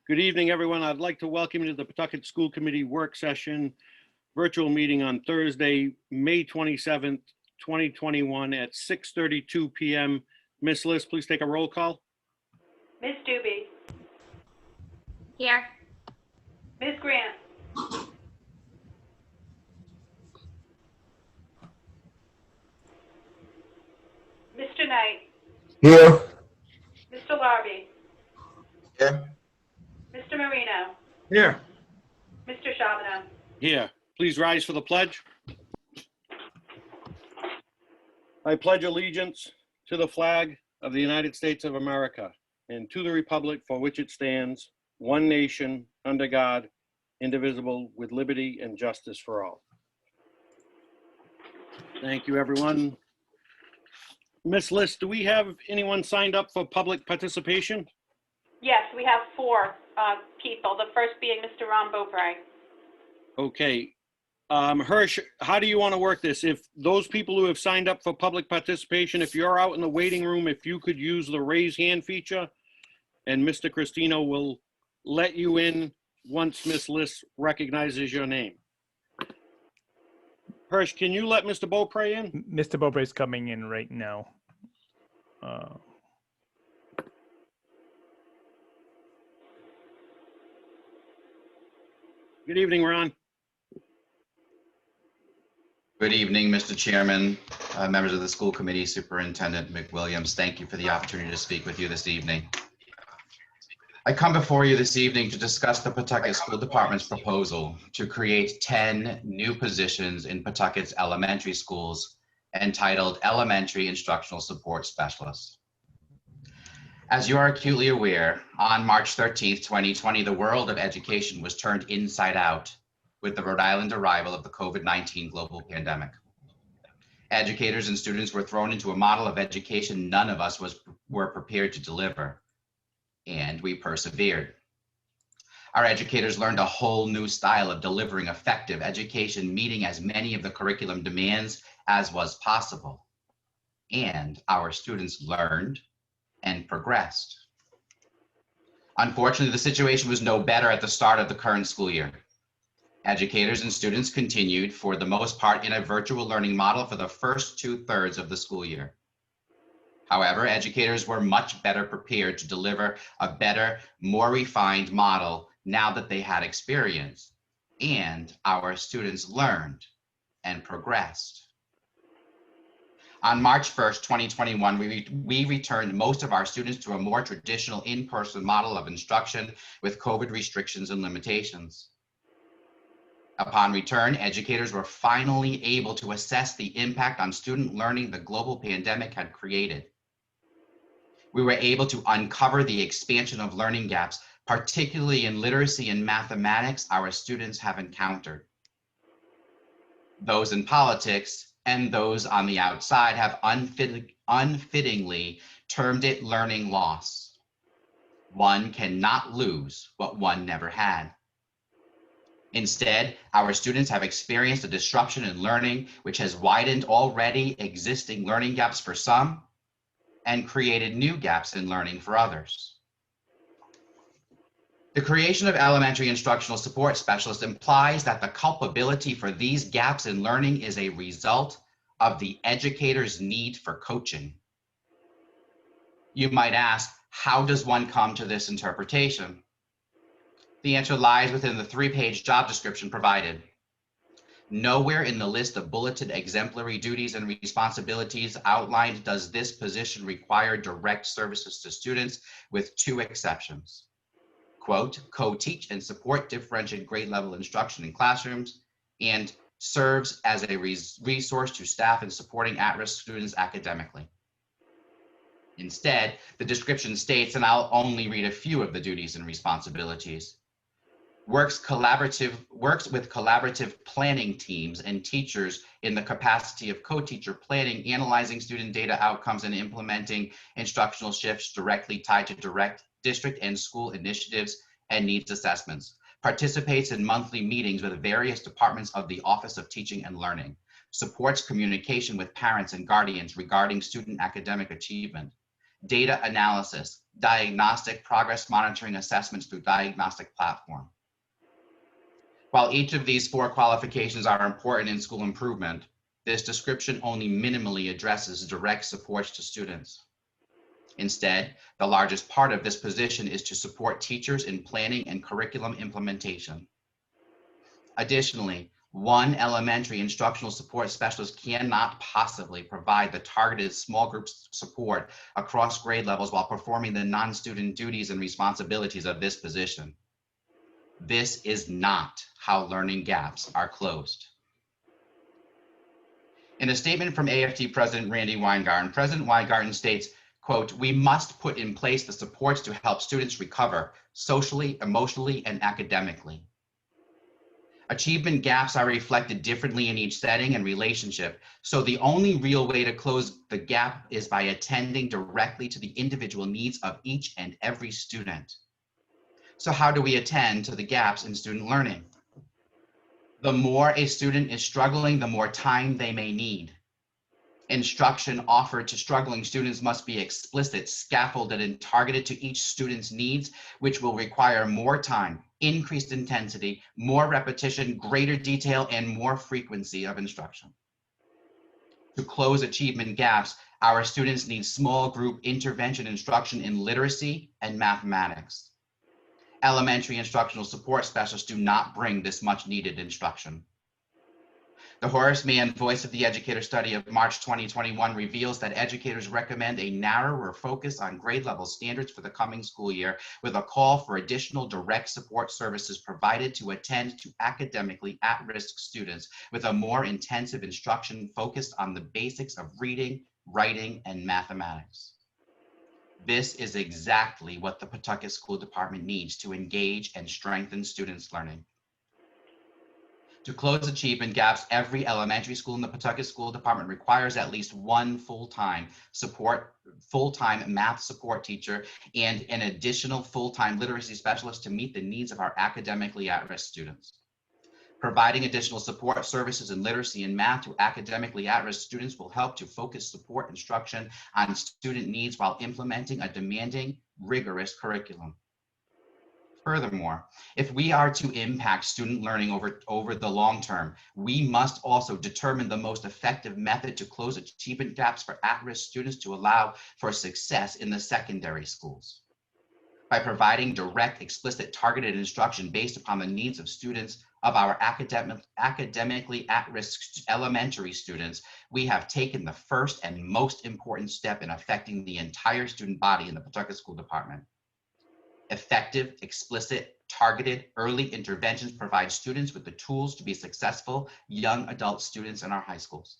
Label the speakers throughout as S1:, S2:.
S1: Good evening, everyone. I'd like to welcome you to the Pawtucket School Committee work session virtual meeting on Thursday, May 27th, 2021 at 6:32 p.m. Ms. List, please take a roll call.
S2: Ms. Doobie.
S3: Here.
S2: Ms. Grant. Mr. Knight.
S4: Here.
S2: Mr. Larby.
S4: Here.
S2: Mr. Marino.
S4: Here.
S2: Mr. Chabonneau.
S1: Here, please rise for the pledge. I pledge allegiance to the flag of the United States of America and to the republic for which it stands, one nation, under God, indivisible, with liberty and justice for all. Thank you, everyone. Ms. List, do we have anyone signed up for public participation?
S2: Yes, we have four people, the first being Mr. Ron Beaupre.
S1: Okay. Hirsch, how do you want to work this? If those people who have signed up for public participation, if you're out in the waiting room, if you could use the raise hand feature, and Mr. Cristino will let you in once Ms. List recognizes your name. Hirsch, can you let Mr. Beaupre in?
S5: Mr. Beaupre is coming in right now.
S1: Good evening, Ron.
S6: Good evening, Mr. Chairman, members of the school committee, Superintendent McWilliams. Thank you for the opportunity to speak with you this evening. I come before you this evening to discuss the Pawtucket School Department's proposal to create 10 new positions in Pawtucket's elementary schools entitled Elementary Instructional Support Specialist. As you are acutely aware, on March 13th, 2020, the world of education was turned inside out with the Rhode Island arrival of the COVID-19 global pandemic. Educators and students were thrown into a model of education none of us were prepared to deliver, and we persevered. Our educators learned a whole new style of delivering effective education, meeting as many of the curriculum demands as was possible. And our students learned and progressed. Unfortunately, the situation was no better at the start of the current school year. Educators and students continued, for the most part, in a virtual learning model for the first 2/3 of the school year. However, educators were much better prepared to deliver a better, more refined model now that they had experience, and our students learned and progressed. On March 1st, 2021, we returned most of our students to a more traditional in-person model of instruction with COVID restrictions and limitations. Upon return, educators were finally able to assess the impact on student learning the global pandemic had created. We were able to uncover the expansion of learning gaps, particularly in literacy and mathematics our students have encountered. Those in politics and those on the outside have unfittingly termed it learning loss. One cannot lose what one never had. Instead, our students have experienced a disruption in learning, which has widened already existing learning gaps for some and created new gaps in learning for others. The creation of elementary instructional support specialists implies that the culpability for these gaps in learning is a result of the educator's need for coaching. You might ask, how does one come to this interpretation? The answer lies within the 3-page job description provided. Nowhere in the list of bulleted exemplary duties and responsibilities outlined does this position require direct services to students, with 2 exceptions. Quote, co-teach and support differentiated grade level instruction in classrooms, and serves as a resource to staff in supporting at-risk students academically. Instead, the description states, and I'll only read a few of the duties and responsibilities. Works with collaborative planning teams and teachers in the capacity of co-teacher planning, analyzing student data outcomes, and implementing instructional shifts directly tied to direct district and school initiatives and needs assessments. Participates in monthly meetings with various departments of the Office of Teaching and Learning. Supports communication with parents and guardians regarding student academic achievement. Data analysis, diagnostic progress monitoring assessments through diagnostic platform. While each of these 4 qualifications are important in school improvement, this description only minimally addresses direct supports to students. Instead, the largest part of this position is to support teachers in planning and curriculum implementation. Additionally, one elementary instructional support specialist cannot possibly provide the targeted small group support across grade levels while performing the non-student duties and responsibilities of this position. This is not how learning gaps are closed. In a statement from AFT President Randy Weingarten, President Weingarten states, quote, "We must put in place the supports to help students recover socially, emotionally, and academically. Achievement gaps are reflected differently in each setting and relationship, so the only real way to close the gap is by attending directly to the individual needs of each and every student." So how do we attend to the gaps in student learning? The more a student is struggling, the more time they may need. Instruction offered to struggling students must be explicit, scaffolded, and targeted to each student's needs, which will require more time, increased intensity, more repetition, greater detail, and more frequency of instruction. To close achievement gaps, our students need small group intervention instruction in literacy and mathematics. Elementary instructional support specialists do not bring this much needed instruction. The Horace Mann Voice of the Educator study of March 2021 reveals that educators recommend a narrower focus on grade level standards for the coming school year, with a call for additional direct support services provided to attend to academically at-risk students with a more intensive instruction focused on the basics of reading, writing, and mathematics. This is exactly what the Pawtucket School Department needs to engage and strengthen students' learning. To close achievement gaps, every elementary school in the Pawtucket School Department requires at least one full-time math support teacher and an additional full-time literacy specialist to meet the needs of our academically at-risk students. Providing additional support services in literacy and math to academically at-risk students will help to focus support instruction on student needs while implementing a demanding, rigorous curriculum. Furthermore, if we are to impact student learning over the long term, we must also determine the most effective method to close achievement gaps for at-risk students to allow for success in the secondary schools. By providing direct, explicit, targeted instruction based upon the needs of students of our academically at-risk elementary students, we have taken the first and most important step in affecting the entire student body in the Pawtucket School Department. Effective, explicit, targeted, early interventions provide students with the tools to be successful young adult students in our high schools.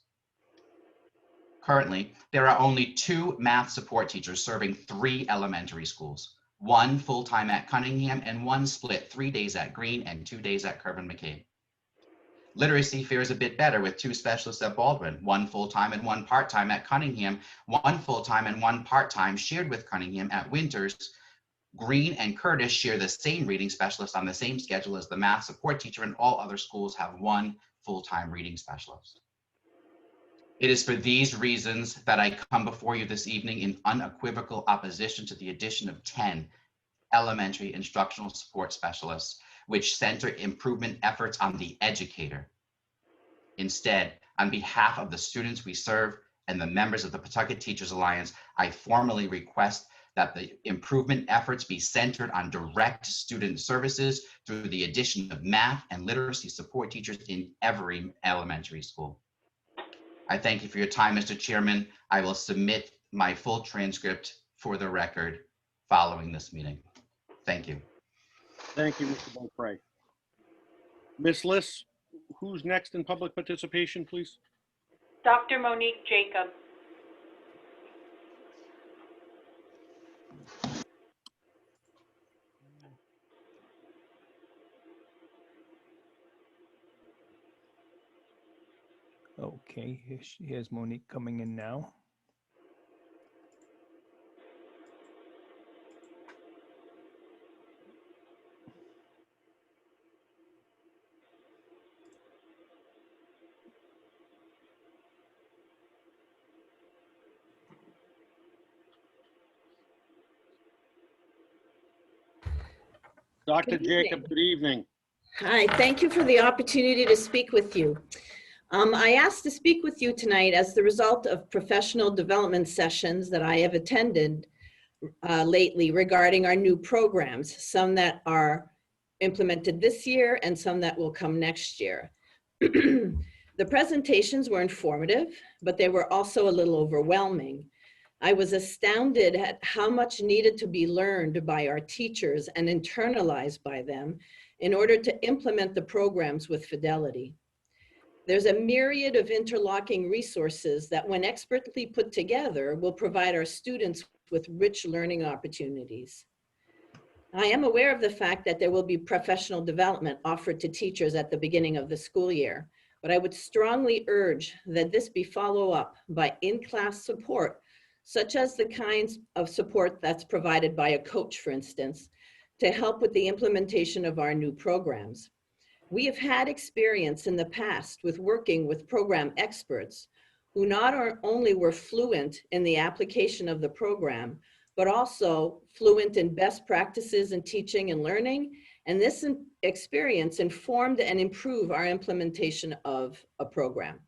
S6: Currently, there are only 2 math support teachers serving 3 elementary schools, 1 full-time at Cunningham and 1 split 3 days at Green and 2 days at Kirby McCabe. Literacy fares a bit better with 2 specialists at Baldwin, 1 full-time and 1 part-time at Cunningham, 1 full-time and 1 part-time shared with Cunningham at Winters. Green and Curtis share the same reading specialist on the same schedule as the math support teacher, and all other schools have 1 full-time reading specialist. It is for these reasons that I come before you this evening in unequivocal opposition to the addition of 10 elementary instructional support specialists, which center improvement efforts on the educator. Instead, on behalf of the students we serve and the members of the Pawtucket Teachers Alliance, I formally request that the improvement efforts be centered on direct student services through the addition of math and literacy support teachers in every elementary school. I thank you for your time, Mr. Chairman. I will submit my full transcript for the record following this meeting. Thank you.
S1: Thank you, Mr. Beaupre. Ms. Liss, who's next in public participation, please?
S2: Dr. Monique Jacob.
S5: Okay, here's Monique coming in now.
S1: Dr.
S7: Good evening.
S1: Jacob, good evening.
S7: Hi, thank you for the opportunity to speak with you. I asked to speak with you tonight as the result of professional development sessions that I have attended lately regarding our new programs, some that are implemented this year and some that will come next year. The presentations were informative, but they were also a little overwhelming. I was astounded at how much needed to be learned by our teachers and internalized by them in order to implement the programs with fidelity. There's a myriad of interlocking resources that, when expertly put together, will provide our students with rich learning opportunities. I am aware of the fact that there will be professional development offered to teachers at the beginning of the school year, but I would strongly urge that this be followed up by in-class support, such as the kinds of support that's provided by a coach, for instance, to help with the implementation of our new programs. We have had experience in the past with working with program experts who not only were fluent in the application of the program, but also fluent in best practices in teaching and learning. And this experience informed and improved our implementation of a program.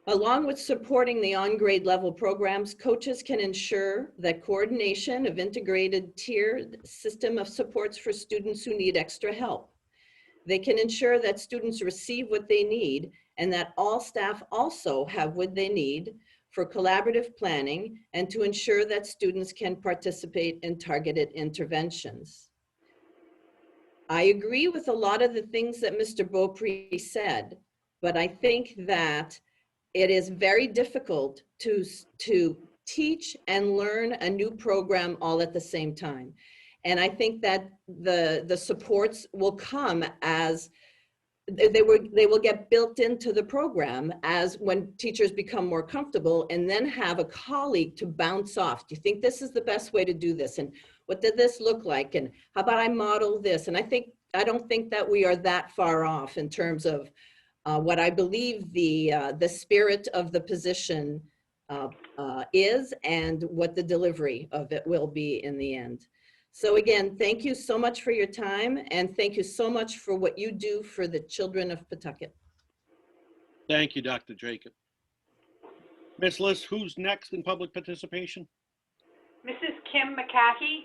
S7: Along with supporting the on-grade level programs, coaches can ensure that coordination of integrated tiered system of supports for students who need extra help. They can ensure that students receive what they need and that all staff also have what they need for collaborative planning and to ensure that students can participate in targeted interventions. I agree with a lot of the things that Mr. Beaupre said, but I think that it is very difficult to teach and learn a new program all at the same time. And I think that the supports will come as they will get built into the program as when teachers become more comfortable, and then have a colleague to bounce off. Do you think this is the best way to do this? And what did this look like? And how about I model this? And I don't think that we are that far off in terms of what I believe the spirit of the position is and what the delivery of it will be in the end. So again, thank you so much for your time, and thank you so much for what you do for the children of Pawtucket.
S1: Thank you, Dr. Jacob. Ms. Liz, who's next in public participation?
S2: Mrs. Kim McCahey.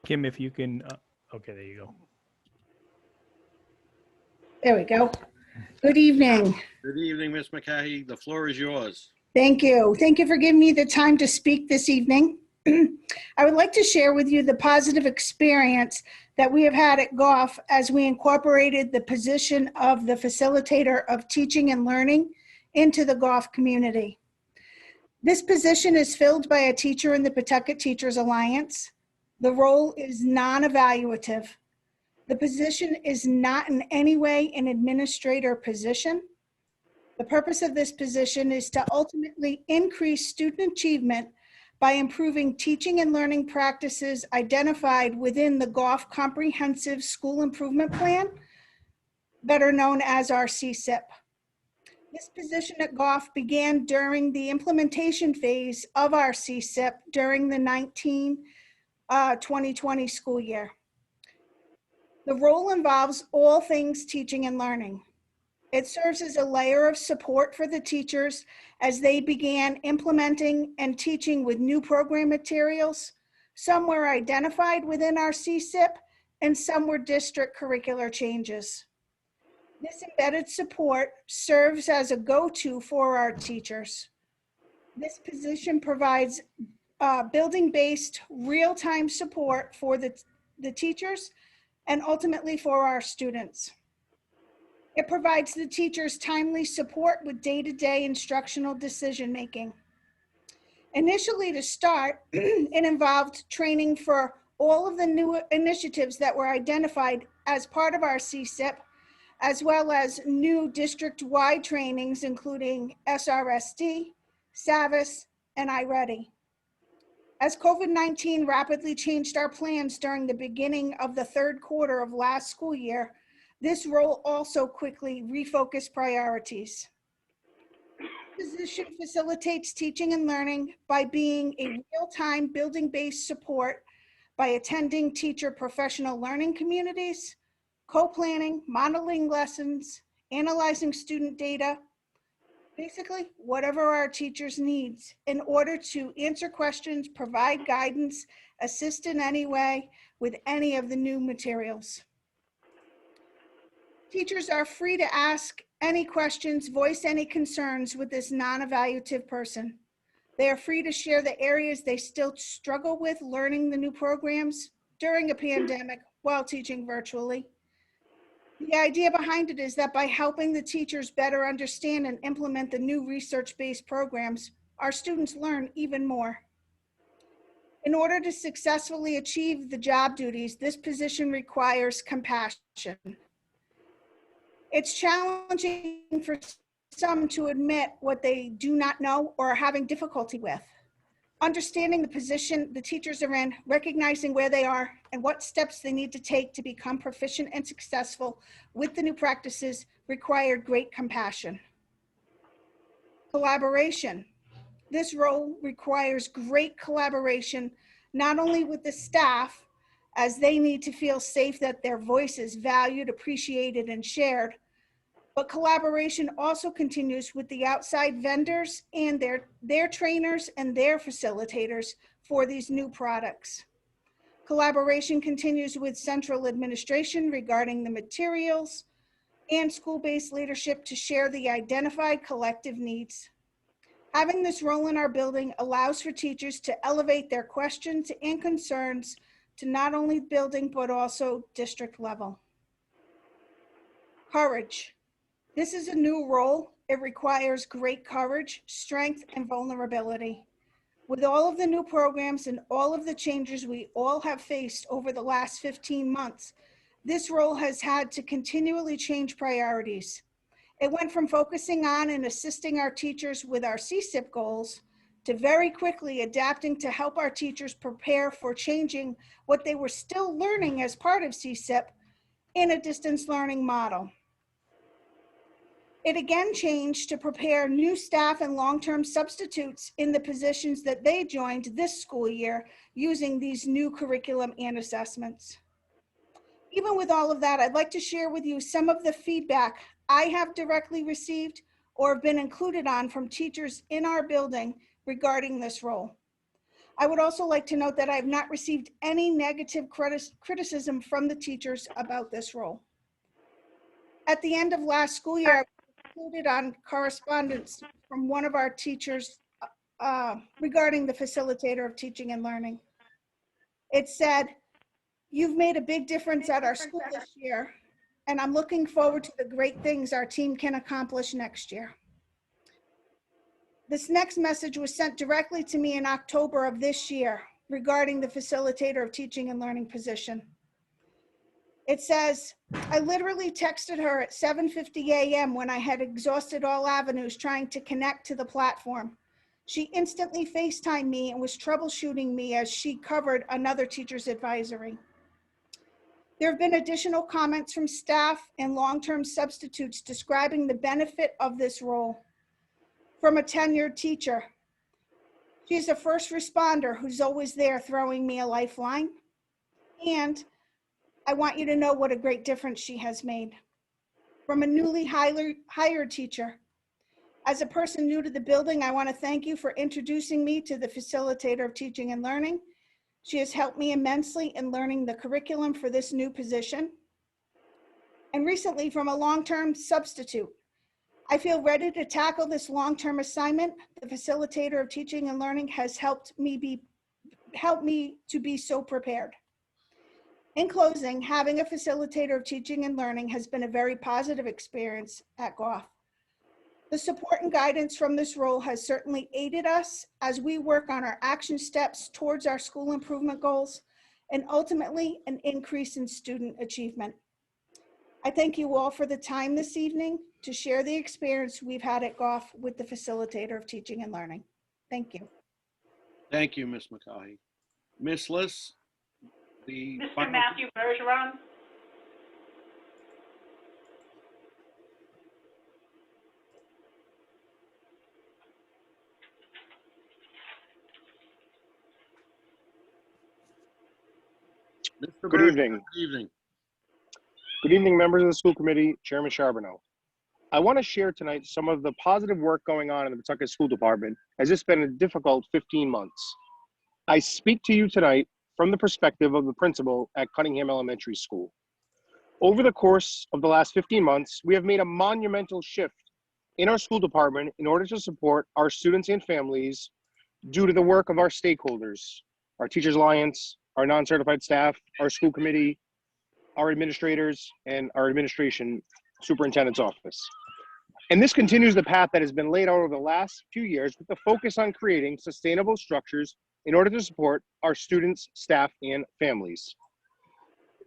S5: Kim, if you can, okay, there you go.
S8: There we go. Good evening.
S1: Good evening, Ms. McCahey. The floor is yours.
S8: Thank you. Thank you for giving me the time to speak this evening. I would like to share with you the positive experience that we have had at Goff as we incorporated the position of the facilitator of teaching and learning into the Goff community. This position is filled by a teacher in the Pawtucket Teachers Alliance. The role is non-evaluative. The position is not in any way an administrator position. The purpose of this position is to ultimately increase student achievement by improving teaching and learning practices identified within the Goff Comprehensive School Improvement Plan, better known as our CSIP. This position at Goff began during the implementation phase of our CSIP during the 2020 school year. The role involves all things teaching and learning. It serves as a layer of support for the teachers as they began implementing and teaching with new program materials. Some were identified within our CSIP and some were district curricular changes. This embedded support serves as a go-to for our teachers. This position provides building-based real-time support for the teachers and ultimately for our students. It provides the teachers timely support with day-to-day instructional decision-making. Initially, to start, it involved training for all of the new initiatives that were identified as part of our CSIP, as well as new district-wide trainings, including SRSD, SAVIS, and iReady. As COVID-19 rapidly changed our plans during the beginning of the third quarter of last school year, this role also quickly refocused priorities. This position facilitates teaching and learning by being a real-time building-based support by attending teacher professional learning communities, co-planning, modeling lessons, analyzing student data, basically whatever our teachers needs in order to answer questions, provide guidance, assist in any way with any of the new materials. Teachers are free to ask any questions, voice any concerns with this non-evaluative person. They are free to share the areas they still struggle with learning the new programs during a pandemic while teaching virtually. The idea behind it is that by helping the teachers better understand and implement the new research-based programs, our students learn even more. In order to successfully achieve the job duties, this position requires compassion. It's challenging for some to admit what they do not know or are having difficulty with. Understanding the position the teachers are in, recognizing where they are and what steps they need to take to become proficient and successful with the new practices required great compassion. Collaboration. This role requires great collaboration, not only with the staff, as they need to feel safe that their voice is valued, appreciated, and shared, but collaboration also continues with the outside vendors and their trainers and their facilitators for these new products. Collaboration continues with central administration regarding the materials and school-based leadership to share the identified collective needs. Having this role in our building allows for teachers to elevate their questions and concerns to not only building, but also district level. Courage. This is a new role. It requires great courage, strength, and vulnerability. With all of the new programs and all of the changes we all have faced over the last 15 months, this role has had to continually change priorities. It went from focusing on and assisting our teachers with our CSIP goals to very quickly adapting to help our teachers prepare for changing what they were still learning as part of CSIP in a distance learning model. It again changed to prepare new staff and long-term substitutes in the positions that they joined this school year using these new curriculum and assessments. Even with all of that, I'd like to share with you some of the feedback I have directly received or have been included on from teachers in our building regarding this role. I would also like to note that I have not received any negative criticism from the teachers about this role. At the end of last school year, I was included on correspondence from one of our teachers regarding the facilitator of teaching and learning. It said, "You've made a big difference at our school this year, and I'm looking forward to the great things our team can accomplish next year." This next message was sent directly to me in October of this year regarding the facilitator of teaching and learning position. It says, "I literally texted her at 7:50 a.m. when I had exhausted all avenues trying to connect to the platform. She instantly FaceTimed me and was troubleshooting me as she covered another teacher's advisory." There have been additional comments from staff and long-term substitutes describing the benefit of this role. From a tenured teacher, "She's a first responder who's always there throwing me a lifeline. And I want you to know what a great difference she has made." From a newly hired teacher, "As a person new to the building, I want to thank you for introducing me to the facilitator of teaching and learning. She has helped me immensely in learning the curriculum for this new position." And recently, from a long-term substitute, "I feel ready to tackle this long-term assignment. The facilitator of teaching and learning has helped me to be so prepared." In closing, having a facilitator of teaching and learning has been a very positive experience at Goff. The support and guidance from this role has certainly aided us as we work on our action steps towards our school improvement goals and ultimately an increase in student achievement. I thank you all for the time this evening to share the experience we've had at Goff with the facilitator of teaching and learning. Thank you.
S1: Thank you, Ms. McCaughey. Ms. Liss, the
S2: Mr.
S1: final-
S2: Matthew Bergeron?
S1: Mr.
S9: Good
S1: Bergeron,
S9: evening.
S1: Good evening.
S9: Good evening, members of the school committee, Chairman Charbonneau. I want to share tonight some of the positive work going on in the Pawtucket School Department, as it's been a difficult 15 months. I speak to you tonight from the perspective of the principal at Cunningham Elementary School. Over the course of the last 15 months, we have made a monumental shift in our school department in order to support our students and families due to the work of our stakeholders, our Teachers Alliance, our non-certified staff, our school committee, our administrators, and our administration superintendent's office. And this continues the path that has been laid out over the last few years with the focus on creating sustainable structures in order to support our students, staff, and families.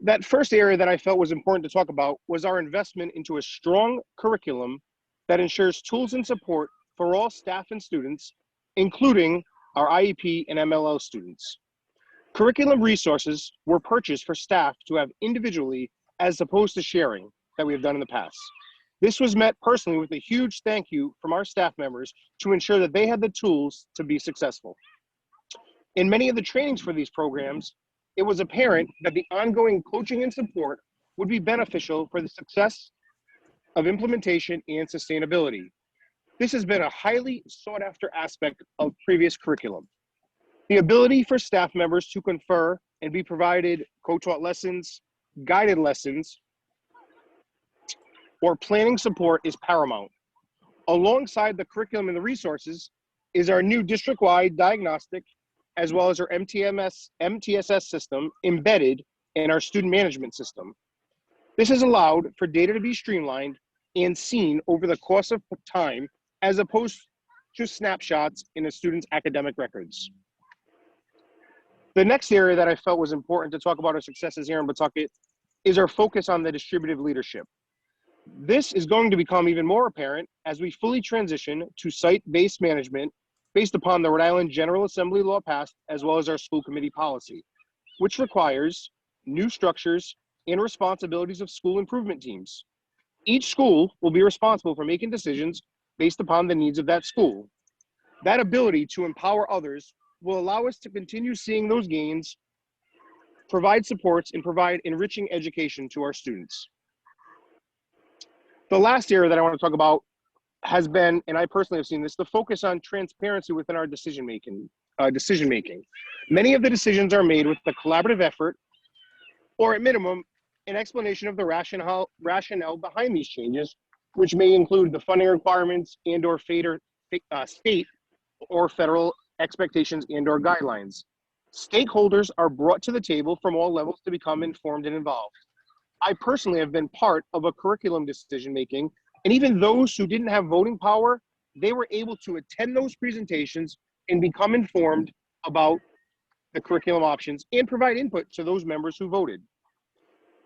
S9: That first area that I felt was important to talk about was our investment into a strong curriculum that ensures tools and support for all staff and students, including our IEP and MLL students. Curriculum resources were purchased for staff to have individually as opposed to sharing that we have done in the past. This was met personally with a huge thank you from our staff members to ensure that they had the tools to be successful. In many of the trainings for these programs, it was apparent that the ongoing coaching and support would be beneficial for the success of implementation and sustainability. This has been a highly sought after aspect of previous curriculum. The ability for staff members to confer and be provided co-taught lessons, guided lessons, or planning support is paramount. Alongside the curriculum and the resources is our new district-wide diagnostic, as well as our MTSS system embedded in our student management system. This has allowed for data to be streamlined and seen over the course of time, as opposed to snapshots in a student's academic records. The next area that I felt was important to talk about our successes here in Pawtucket is our focus on the distributive leadership. This is going to become even more apparent as we fully transition to site-based management based upon the Rhode Island General Assembly law passed, as well as our school committee policy, which requires new structures and responsibilities of school improvement teams. Each school will be responsible for making decisions based upon the needs of that school. That ability to empower others will allow us to continue seeing those gains, provide supports, and provide enriching education to our students. The last area that I want to talk about has been, and I personally have seen this, the focus on transparency within our decision making. Many of the decisions are made with a collaborative effort, or at minimum, an explanation of the rationale behind these changes, which may include the funding requirements and/or state or federal expectations and/or guidelines. Stakeholders are brought to the table from all levels to become informed and involved. I personally have been part of a curriculum decision-making, and even those who didn't have voting power, they were able to attend those presentations and become informed about the curriculum options and provide input to those members who voted.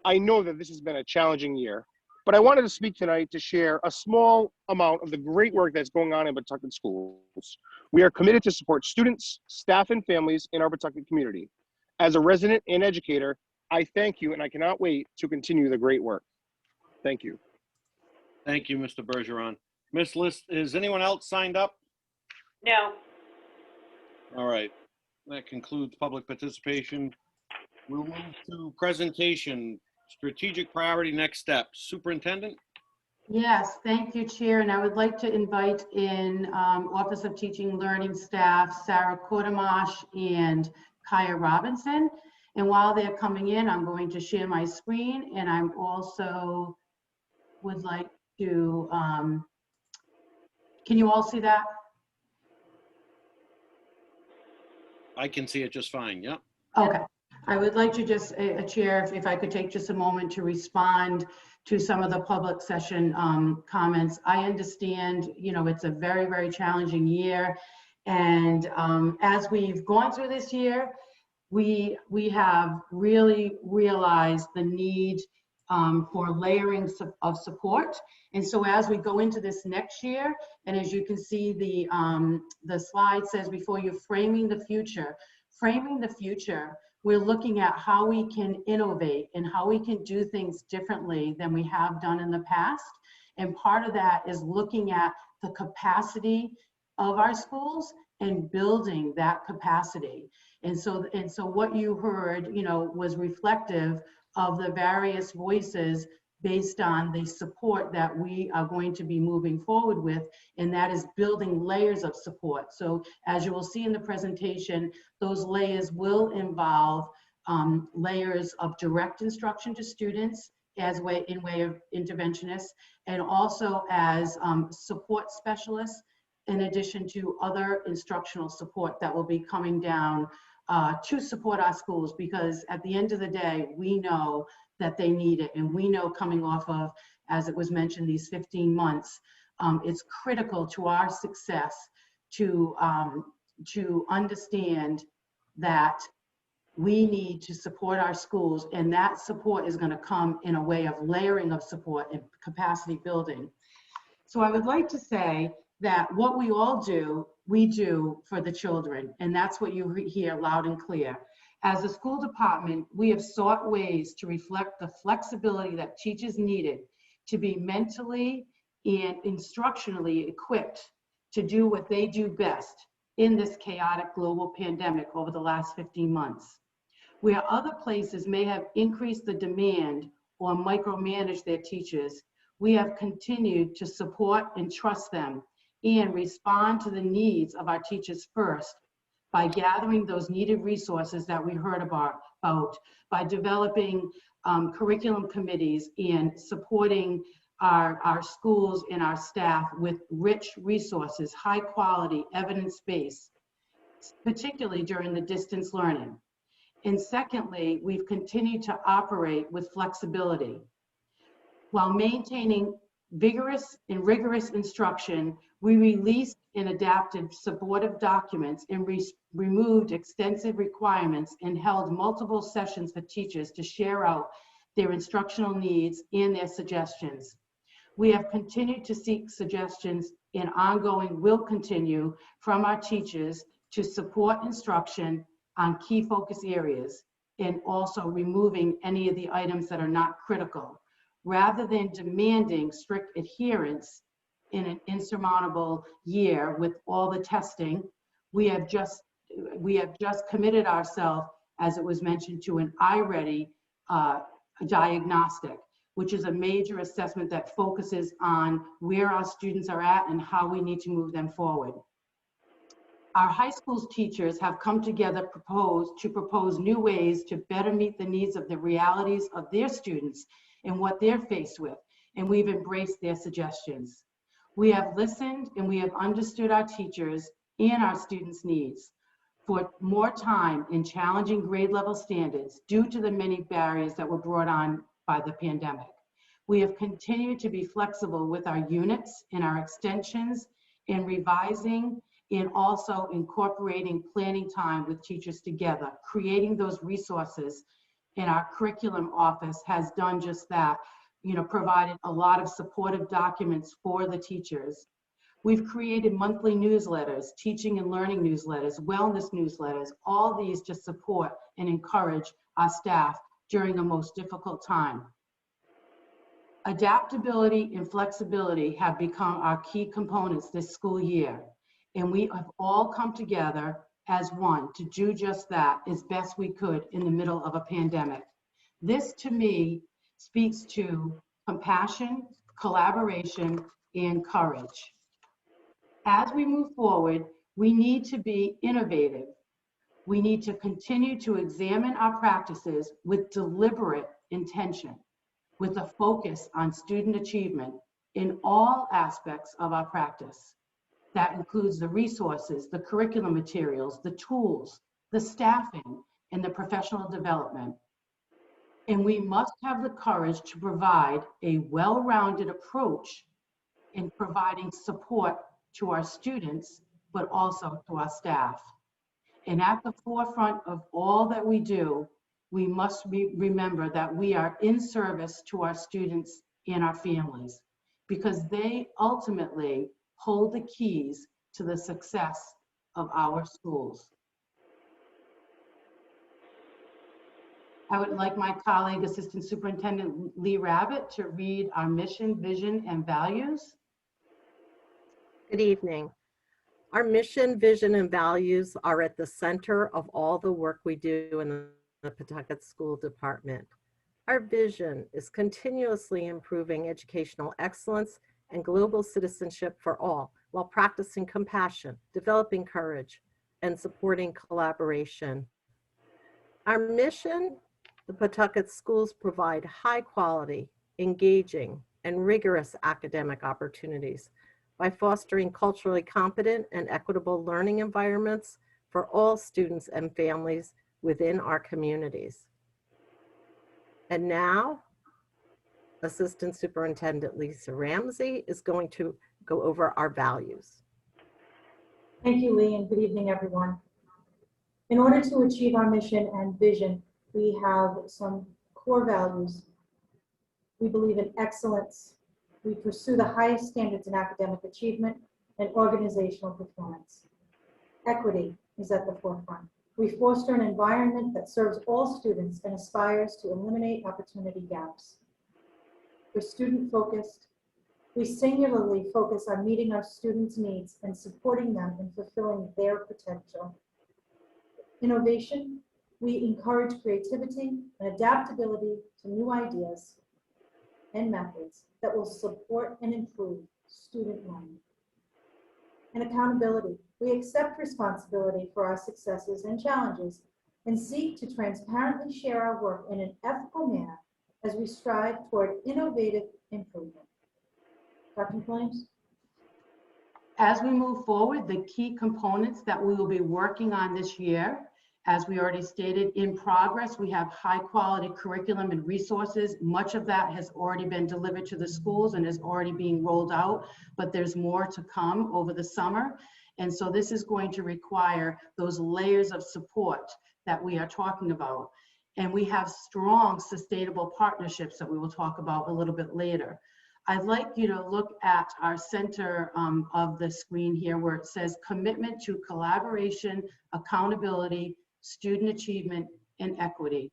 S9: I know that this has been a challenging year, but I wanted to speak tonight to share a small amount of the great work that's going on in Pawtucket schools. We are committed to support students, staff, and families in our Pawtucket community. As a resident and educator, I thank you, and I cannot wait to continue the great work. Thank you.
S1: Thank you, Mr. Bergeron. Ms. List, is anyone else signed up?
S2: No.
S1: All right, that concludes public participation. We'll move to presentation, strategic priority next steps. Superintendent?
S10: Yes, thank you, Chair. And I would like to invite in Office of Teaching and Learning staff, Sarah Kortamash and Kaya Robinson. And while they're coming in, I'm going to share my screen, and I'm also would like to, can you all see that?
S1: I can see it just fine, yeah.
S10: Okay. I would like to just, Chair, if I could take just a moment to respond to some of the public session comments. I understand, it's a very, very challenging year. And as we've gone through this year, we have really realized the need for layering of support. And so as we go into this next year, and as you can see, the slide says before you, framing the future, we're looking at how we can innovate and how we can do things differently than we have done in the past. And part of that is looking at the capacity of our schools and building that capacity. And so what you heard, was reflective of the various voices based on the support that we are going to be moving forward with, and that is building layers of support. So as you will see in the presentation, those layers will involve layers of direct instruction to students in way of interventionists, and also as support specialists, in addition to other instructional support that will be coming down to support our schools, because at the end of the day, we know that they need it. And we know, coming off of, as it was mentioned, these 15 months, it's critical to our success to understand that we need to support our schools, and that support is going to come in a way of layering of support and capacity building. So I would like to say that what we all do, we do for the children, and that's what you hear loud and clear. As a school department, we have sought ways to reflect the flexibility that teachers needed to be mentally and instructionally equipped to do what they do best in this chaotic global pandemic over the last 15 months. Where other places may have increased the demand or micromanaged their teachers, we have continued to support and trust them and respond to the needs of our teachers first by gathering those needed resources that we heard about, by developing curriculum committees and supporting our schools and our staff with rich resources, high quality, evidence-based, particularly during the distance learning. And secondly, we've continued to operate with flexibility. While maintaining vigorous and rigorous instruction, we released and adapted supportive documents and removed extensive requirements and held multiple sessions for teachers to share out their instructional needs and their suggestions. We have continued to seek suggestions and ongoing will continue from our teachers to support instruction on key focus areas, and also removing any of the items that are not critical, rather than demanding strict adherence in an insurmountable year with all the testing. We have just committed ourselves, as it was mentioned, to an iReady diagnostic, which is a major assessment that focuses on where our students are at and how we need to move them forward. Our high school teachers have come together to propose new ways to better meet the needs of the realities of their students and what they're faced with, and we've embraced their suggestions. We have listened and we have understood our teachers and our students' needs for more time in challenging grade level standards due to the many barriers that were brought on by the pandemic. We have continued to be flexible with our units and our extensions in revising and also incorporating planning time with teachers together, creating those resources. And our curriculum office has done just that, provided a lot of supportive documents for the teachers. We've created monthly newsletters, teaching and learning newsletters, wellness newsletters, all these to support and encourage our staff during a most difficult time. Adaptability and flexibility have become our key components this school year, and we have all come together as one to do just that as best we could in the middle of a pandemic. This, to me, speaks to compassion, collaboration, and courage. As we move forward, we need to be innovative. We need to continue to examine our practices with deliberate intention, with a focus on student achievement in all aspects of our practice. That includes the resources, the curriculum materials, the tools, the staffing, and the professional development. And we must have the courage to provide a well-rounded approach in providing support to our students, but also to our staff. And at the forefront of all that we do, we must remember that we are in service to our students and our families, because they ultimately hold the keys to the success of our schools. I would like my colleague, Assistant Superintendent Lee Rabbit, to read our mission, vision, and values.
S11: Good evening. Our mission, vision, and values are at the center of all the work we do in the Pawtucket School Department. Our vision is continuously improving educational excellence and global citizenship for all, while practicing compassion, developing courage, and supporting collaboration. Our mission, the Pawtucket schools provide high quality, engaging, and rigorous academic opportunities by fostering culturally competent and equitable learning environments for all students and families within our communities. And now, Assistant Superintendent Lisa Ramsey is going to go over our values.
S12: Thank you, Lee, and good evening, everyone. In order to achieve our mission and vision, we have some core values. We believe in excellence. We pursue the highest standards in academic achievement and organizational performance. Equity is at the forefront. We foster an environment that serves all students and aspires to eliminate opportunity gaps. We're student-focused. We singularly focus on meeting our students' needs and supporting them in fulfilling their potential. Innovation, we encourage creativity and adaptability to new ideas and methods that will support and improve student learning. And accountability, we accept responsibility for our successes and challenges and seek to transparently share our work in an ethical manner as we strive toward innovative improvement. Dr. Williams?
S10: As we move forward, the key components that we will be working on this year, as we already stated, in progress, we have high quality curriculum and resources. Much of that has already been delivered to the schools and is already being rolled out, but there's more to come over the summer. And so this is going to require those layers of support that we are talking about. And we have strong, sustainable partnerships that we will talk about a little bit later. I'd like you to look at our center of the screen here where it says commitment to collaboration, accountability, student achievement, and equity.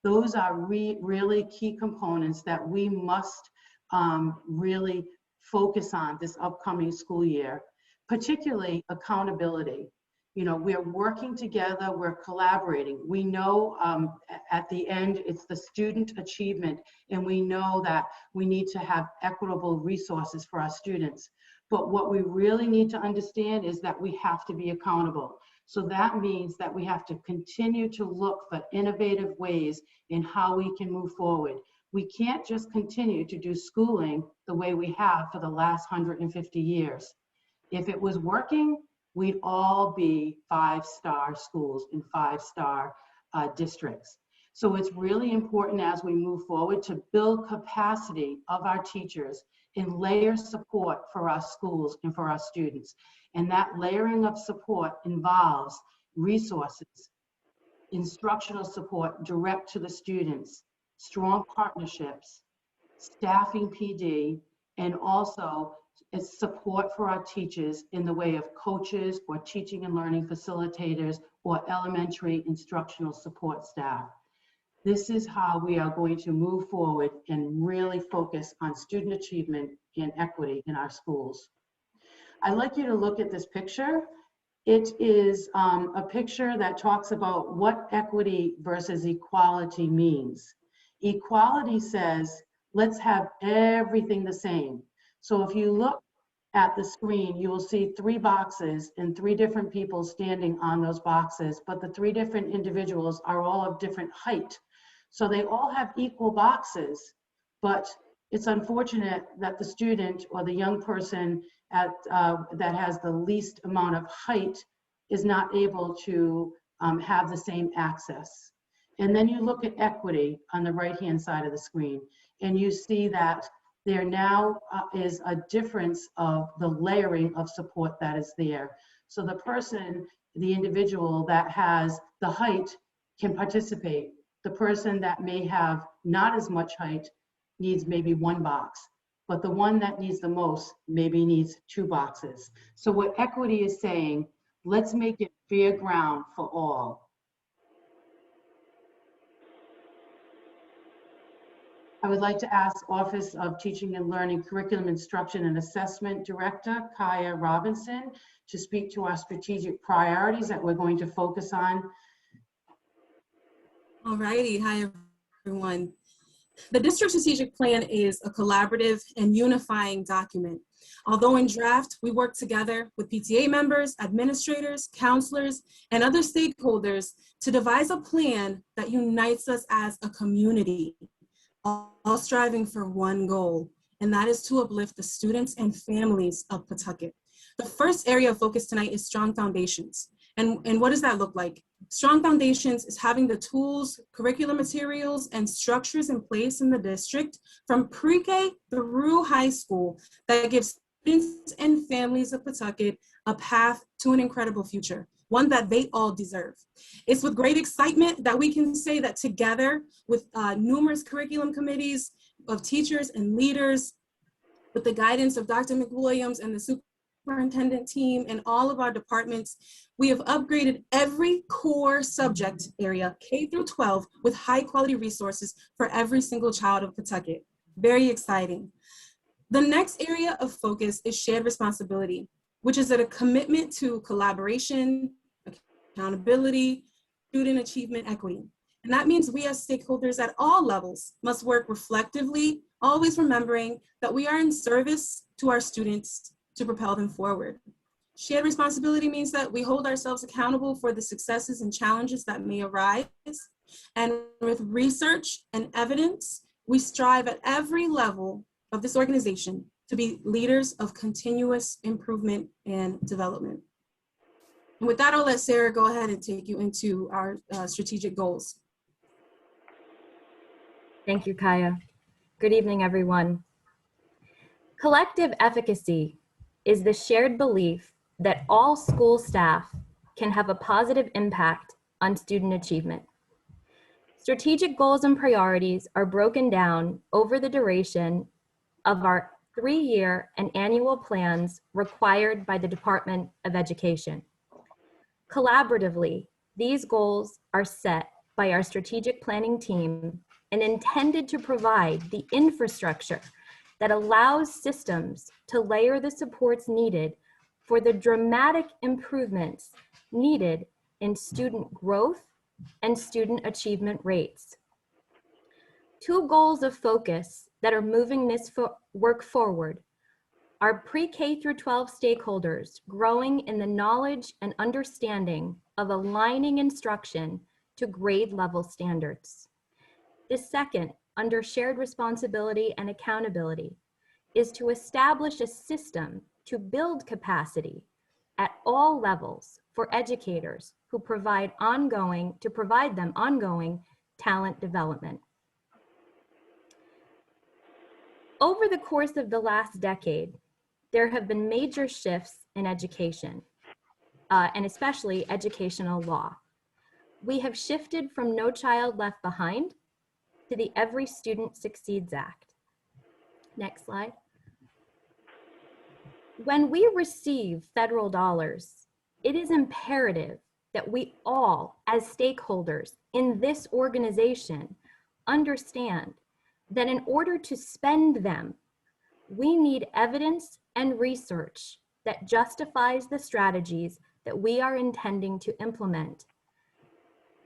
S10: Those are really key components that we must really focus on this upcoming school year, particularly accountability. You know, we're working together, we're collaborating. We know at the end, it's the student achievement, and we know that we need to have equitable resources for our students. But what we really need to understand is that we have to be accountable. So that means that we have to continue to look for innovative ways in how we can move forward. We can't just continue to do schooling the way we have for the last 150 years. If it was working, we'd all be 5-star schools in 5-star districts. So it's really important as we move forward to build capacity of our teachers and layer support for our schools and for our students. And that layering of support involves resources, instructional support direct to the students, strong partnerships, staffing PD, and also support for our teachers in the way of coaches or teaching and learning facilitators or elementary instructional support staff. This is how we are going to move forward and really focus on student achievement and equity in our schools. I'd like you to look at this picture. It is a picture that talks about what equity versus equality means. Equality says, let's have everything the same. So if you look at the screen, you will see 3 boxes and 3 different people standing on those boxes, but the 3 different individuals are all of different height. So they all have equal boxes, but it's unfortunate that the student or the young person that has the least amount of height is not able to have the same access. And then you look at equity on the right-hand side of the screen, and you see that there now is a difference of the layering of support that is there. So the person, the individual that has the height can participate. The person that may have not as much height needs maybe one box, but the one that needs the most maybe needs 2 boxes. So what equity is saying, let's make it fair ground for all. I would like to ask Office of Teaching and Learning Curriculum Instruction and Assessment Director, Kaya Robinson, to speak to our strategic priorities that we're going to focus on.
S13: All righty. Hi, everyone. The district strategic plan is a collaborative and unifying document. Although in draft, we work together with PTA members, administrators, counselors, and other stakeholders to devise a plan that unites us as a community, all striving for one goal, and that is to uplift the students and families of Pawtucket. The first area of focus tonight is strong foundations. And what does that look like? Strong foundations is having the tools, curriculum materials, and structures in place in the district from pre-K through high school that gives students and families of Pawtucket a path to an incredible future, one that they all deserve. It's with great excitement that we can say that together with numerous curriculum committees of teachers and leaders, with the guidance of Dr. McWilliams and the superintendent team and all of our departments, we have upgraded every core subject area, K through 12, with high quality resources for every single child of Pawtucket. Very exciting. The next area of focus is shared responsibility, which is a commitment to collaboration, accountability, student achievement equity. And that means we as stakeholders at all levels must work reflectively, always remembering that we are in service to our students to propel them forward. Shared responsibility means that we hold ourselves accountable for the successes and challenges that may arise. And with research and evidence, we strive at every level of this organization to be leaders of continuous improvement and development. And with that, I'll let Sarah go ahead and take you into our strategic goals.
S14: Thank you, Kaya. Good evening, everyone. Collective efficacy is the shared belief that all school staff can have a positive impact on student achievement. Strategic goals and priorities are broken down over the duration of our 3-year and annual plans required by the Department of Education. Collaboratively, these goals are set by our strategic planning team and intended to provide the infrastructure that allows systems to layer the supports needed for the dramatic improvements needed in student growth and student achievement rates. 2 goals of focus that are moving this work forward are pre-K through 12 stakeholders growing in the knowledge and understanding of aligning instruction to grade level standards. The second, under shared responsibility and accountability, is to establish a system to build capacity at all levels for educators who provide them ongoing talent development. Over the course of the last decade, there have been major shifts in education, and especially educational law. We have shifted from No Child Left Behind to the Every Student Succeeds Act. Next slide. When we receive federal dollars, it is imperative that we all, as stakeholders in this organization, understand that in order to spend them, we need evidence and research that justifies the strategies that we are intending to implement.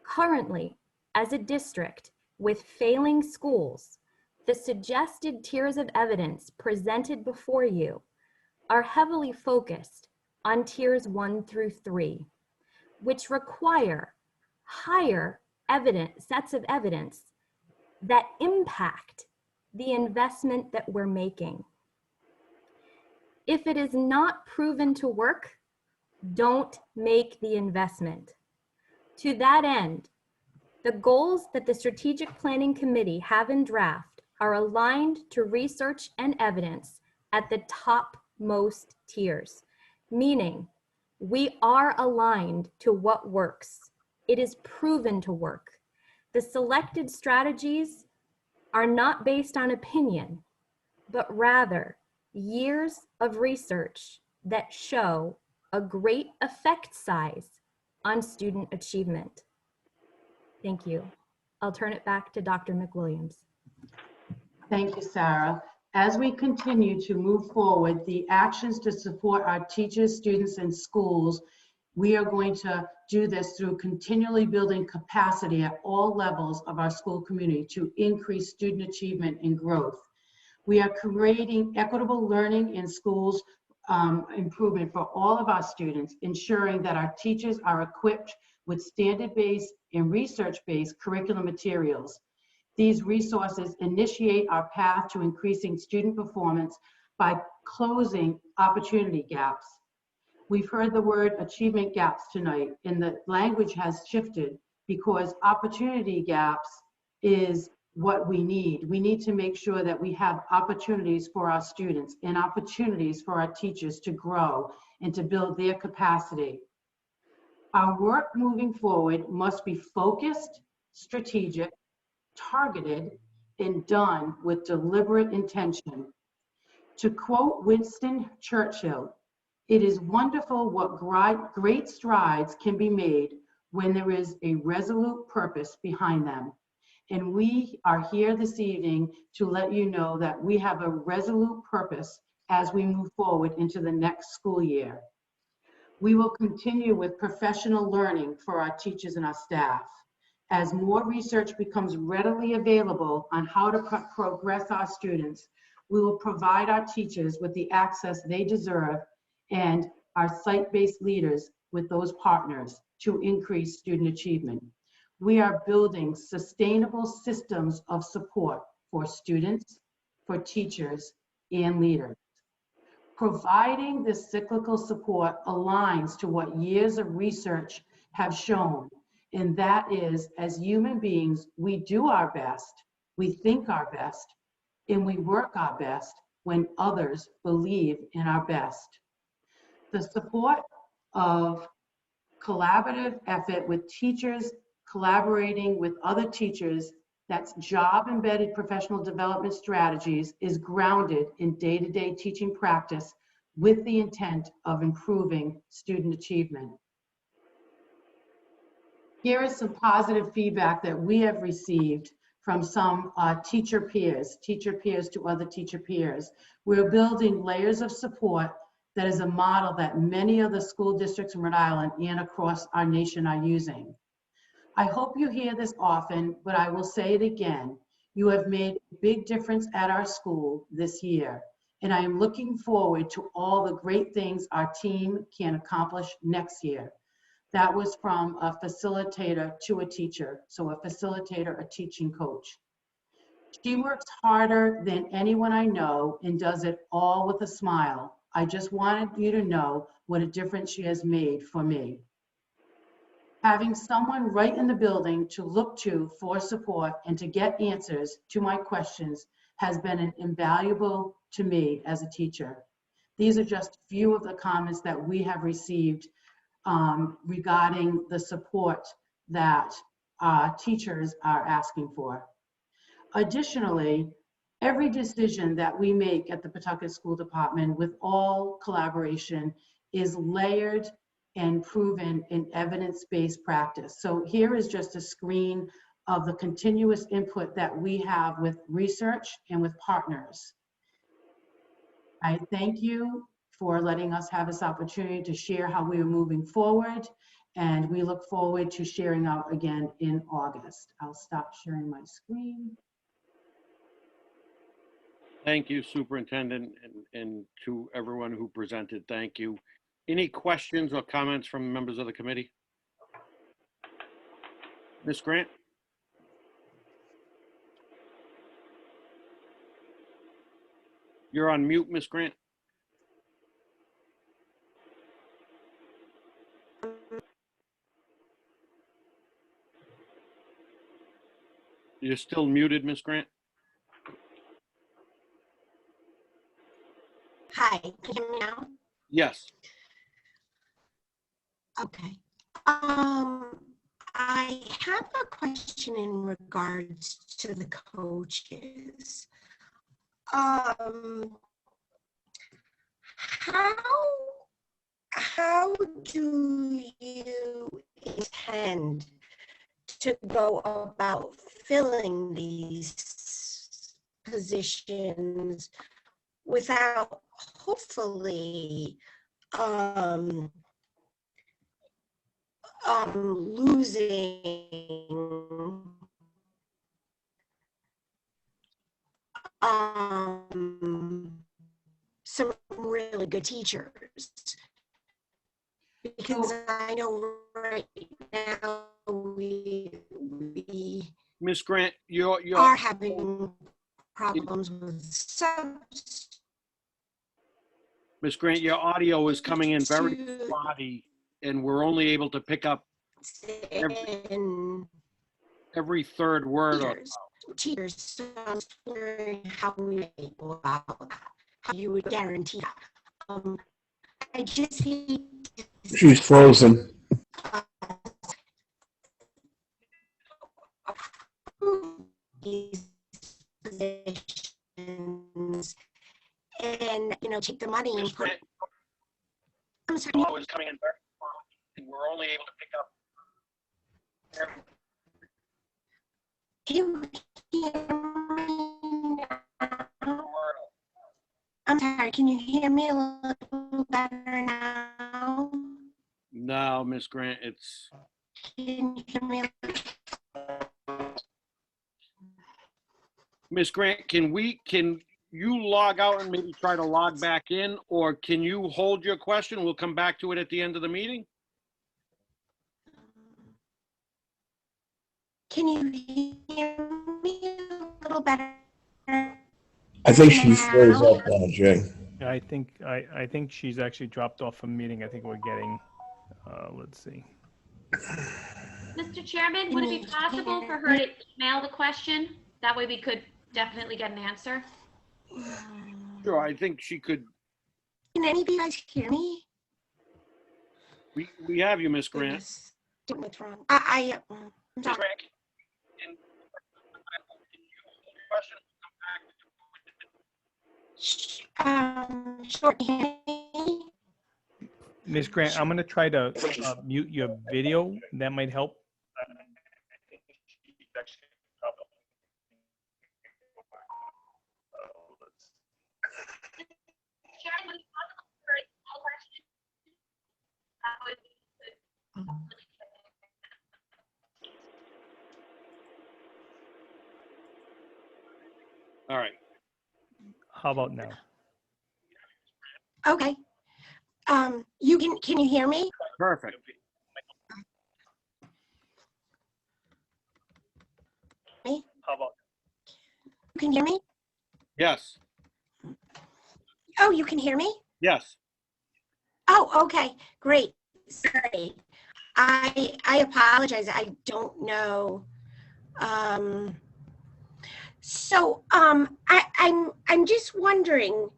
S14: Currently, as a district with failing schools, the suggested tiers of evidence presented before you are heavily focused on tiers 1 through 3, which require higher sets of evidence that impact the investment that we're making. If it is not proven to work, don't make the investment. To that end, The goals that the Strategic Planning Committee have in draft are aligned to research and evidence at the topmost tiers, meaning we are aligned to what works. It is proven to work. The selected strategies are not based on opinion, but rather years of research that show a great effect size on student achievement. Thank you. I'll turn it back to Dr. McWilliams.
S10: Thank you, Sarah. As we continue to move forward, the actions to support our teachers, students, and schools, we are going to do this through continually building capacity at all levels of our school community to increase student achievement and growth. We are creating equitable learning in schools, improvement for all of our students, ensuring that our teachers are equipped with standard-based and research-based curriculum materials. These resources initiate our path to increasing student performance by closing opportunity gaps. We've heard the word achievement gaps tonight, and the language has shifted because opportunity gaps is what we need. We need to make sure that we have opportunities for our students and opportunities for our teachers to grow and to build their capacity. Our work moving forward must be focused, strategic, targeted, and done with deliberate intention. To quote Winston Churchill, "It is wonderful what great strides can be made when there is a resolute purpose behind them." And we are here this evening to let you know that we have a resolute purpose as we move forward into the next school year. We will continue with professional learning for our teachers and our staff. As more research becomes readily available on how to progress our students, we will provide our teachers with the access they deserve and our site-based leaders with those partners to increase student achievement. We are building sustainable systems of support for students, for teachers, and leaders. Providing this cyclical support aligns to what years of research have shown, and that is, as human beings, we do our best, we think our best, and we work our best when others believe in our best. The support of collaborative effort with teachers collaborating with other teachers, that's job-embedded professional development strategies, is grounded in day-to-day teaching practice with the intent of improving student achievement. Here is some positive feedback that we have received from some teacher peers to other teacher peers. We're building layers of support that is a model that many other school districts in Rhode Island and across our nation are using. I hope you hear this often, but I will say it again. You have made a big difference at our school this year, and I am looking forward to all the great things our team can accomplish next year. That was from a facilitator to a teacher, so a facilitator, a teaching coach. She works harder than anyone I know and does it all with a smile. I just wanted you to know what a difference she has made for me. Having someone right in the building to look to for support and to get answers to my questions has been invaluable to me as a teacher. These are just a few of the comments that we have received regarding the support that teachers are asking for. Additionally, every decision that we make at the Pawtucket School Department with all collaboration is layered and proven in evidence-based practice. So here is just a screen of the continuous input that we have with research and with partners. I thank you for letting us have this opportunity to share how we are moving forward, and we look forward to sharing out again in August. I'll stop sharing my screen.
S1: Thank you, Superintendent, and to everyone who presented, thank you. Any questions or comments from members of the committee? Ms. Grant? You're on mute, Ms. Grant. You're still muted, Ms. Grant.
S3: Hi, can you hear me now?
S1: Yes.
S3: Okay. I have a question in regards to the coaches. How do you intend to go about filling these positions without hopefully losing some really good teachers? Because I know right now we
S1: Ms. Grant, you're
S3: are having problems with subs.
S1: Ms. Grant, your audio is coming in very spotty, and we're only able to pick up every third word.
S3: Teachers, so I was wondering how we go about how you would guarantee that. I just hate
S4: She's frozen.
S3: these positions and take the money and put. I'm sorry.
S1: Audio is coming in very spotty, and we're only able to pick up.
S3: Can you hear me now? I'm sorry, can you hear me a little better now?
S1: No, Ms. Grant, it's.
S3: Can you hear me?
S1: Ms. Grant, can you log out and maybe try to log back in, or can you hold your question? We'll come back to it at the end of the meeting.
S3: Can you hear me a little better?
S4: I think she froze up now, Jay.
S5: I think she's actually dropped off a meeting. I think we're getting, let's see.
S14: Mr. Chairman, would it be possible for her to email the question? That way we could definitely get an answer.
S1: Sure, I think she could.
S3: Can any of you guys hear me?
S1: We have you, Ms. Grant.
S3: What's wrong? I'm sorry. Sure.
S5: Ms. Grant, I'm going to try to mute your video. That might help.
S1: All right.
S5: How about now?
S3: Okay. Can you hear me?
S1: Perfect.
S3: Me?
S5: How about?
S3: You can hear me?
S1: Yes.
S3: Oh, you can hear me?
S1: Yes.
S3: Oh, okay, great. Sorry. I apologize. I don't know. I'm just wondering,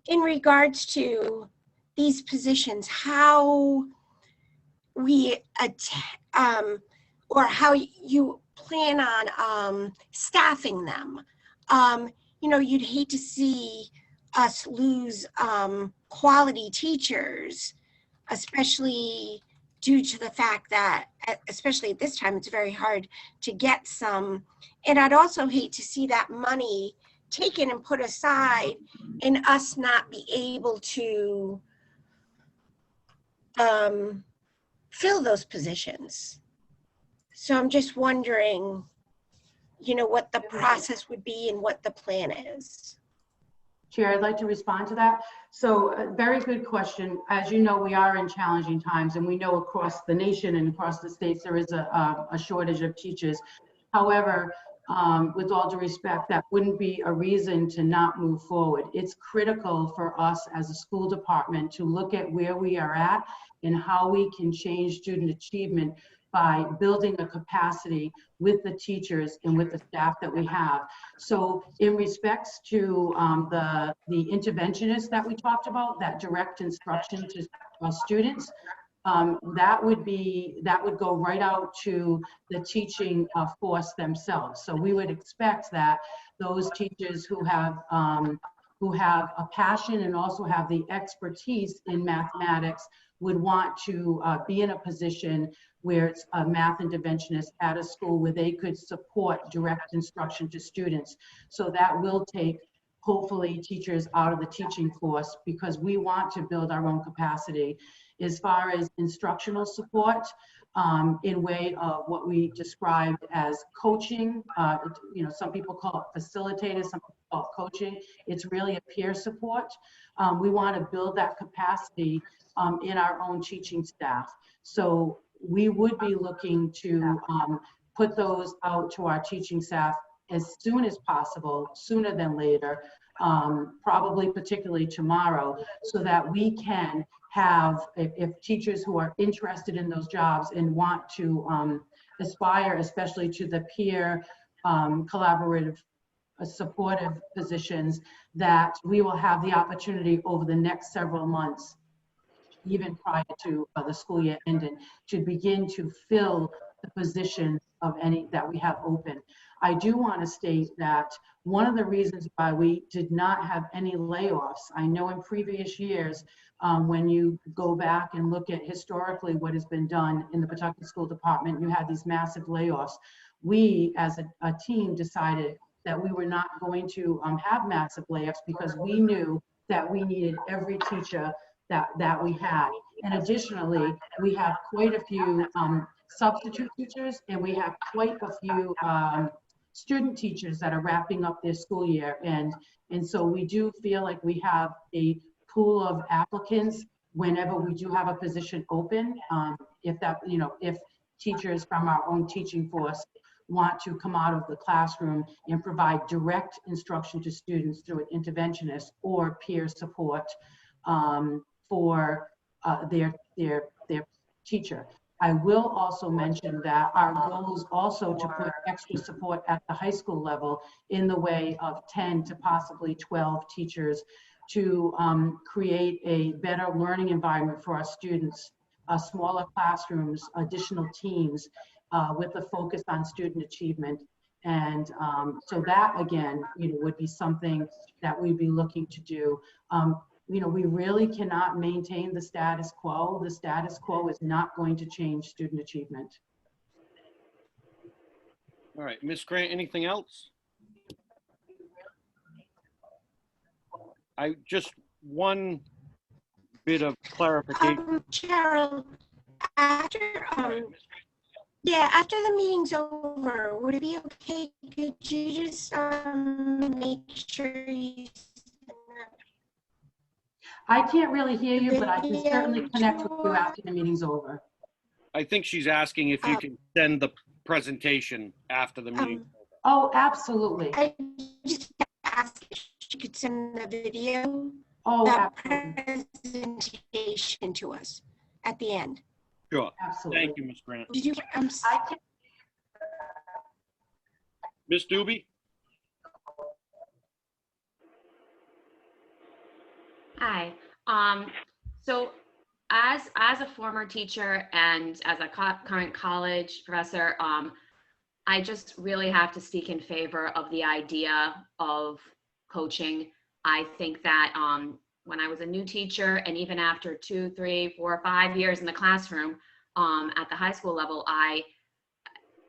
S3: in regards to these positions, how we or how you plan on staffing them. You'd hate to see us lose quality teachers, especially due to the fact that, especially at this time, it's very hard to get some. And I'd also hate to see that money taken and put aside and us not be able to fill those positions. So I'm just wondering, what the process would be and what the plan is.
S10: Chair, I'd like to respond to that. So very good question. As you know, we are in challenging times, and we know across the nation and across the states there is a shortage of teachers. However, with all due respect, that wouldn't be a reason to not move forward. It's critical for us as a school department to look at where we are at and how we can change student achievement by building a capacity with the teachers and with the staff that we have. So in respects to the interventionists that we talked about, that direct instruction to students, that would go right out to the teaching force themselves. So we would expect that those teachers who have a passion and also have the expertise in mathematics would want to be in a position where it's a math interventionist at a school where they could support direct instruction to students. So that will take, hopefully, teachers out of the teaching force, because we want to build our own capacity. As far as instructional support, in way of what we described as coaching, some people call it facilitators, some people call it coaching. It's really a peer support. We want to build that capacity in our own teaching staff. So we would be looking to put those out to our teaching staff as soon as possible, sooner than later, probably particularly tomorrow, so that we can have, if teachers who are interested in those jobs and want to aspire, especially to the peer collaborative supportive positions, that we will have the opportunity over the next several months, even prior to the school year ending, to begin to fill the position of any that we have open. I do want to state that one of the reasons why we did not have any layoffs, I know in previous years, when you go back and look at historically what has been done in the Pawtucket School Department, you had these massive layoffs. We, as a team, decided that we were not going to have massive layoffs because we knew that we needed every teacher that we had. And additionally, we have quite a few substitute teachers, and we have quite a few student teachers that are wrapping up their school year. And so we do feel like we have a pool of applicants whenever we do have a position open. If teachers from our own teaching force want to come out of the classroom and provide direct instruction to students through an interventionist or peer support for their teacher. I will also mention that our goal is also to put extra support at the high school level in the way of 10 to possibly 12 teachers to create a better learning environment for our students, smaller classrooms, additional teams with a focus on student achievement. And so that, again, would be something that we'd be looking to do. We really cannot maintain the status quo. The status quo is not going to change student achievement.
S1: All right, Ms. Grant, anything else? I just one bit of clarification.
S3: Cheryl, after the meeting's over, would it be okay? Could you just make sure you?
S10: I can't really hear you, but I can certainly connect with you after the meeting's over.
S1: I think she's asking if you can send the presentation after the meeting.
S10: Oh, absolutely.
S3: I just asked if she could send the video,
S10: that
S3: presentation to us at the end.
S1: Sure.
S10: Absolutely.
S1: Thank you, Ms. Grant.
S3: Did you?
S1: Ms. Doobie?
S15: Hi. So as a former teacher and as a current college professor, I just really have to speak in favor of the idea of coaching. I think that when I was a new teacher, and even after 2, 3, 4, 5 years in the classroom at the high school level,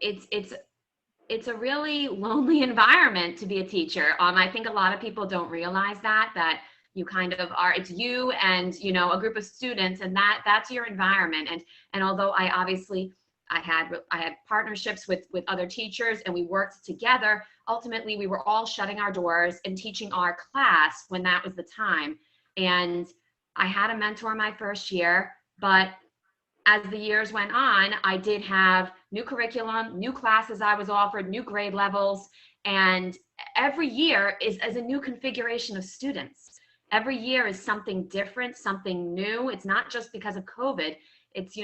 S15: it's a really lonely environment to be a teacher. I think a lot of people don't realize that you kind of are, it's you and, a group of students, and that's your environment. And although I had partnerships with other teachers and we worked together, ultimately we were all shutting our doors and teaching our class when that was the time. And I had a mentor my first year, but as the years went on, I did have new curriculum, new classes I was offered, new grade levels, and every year is a new configuration of students. Every year is something different, something new. It's not just because of COVID. It's,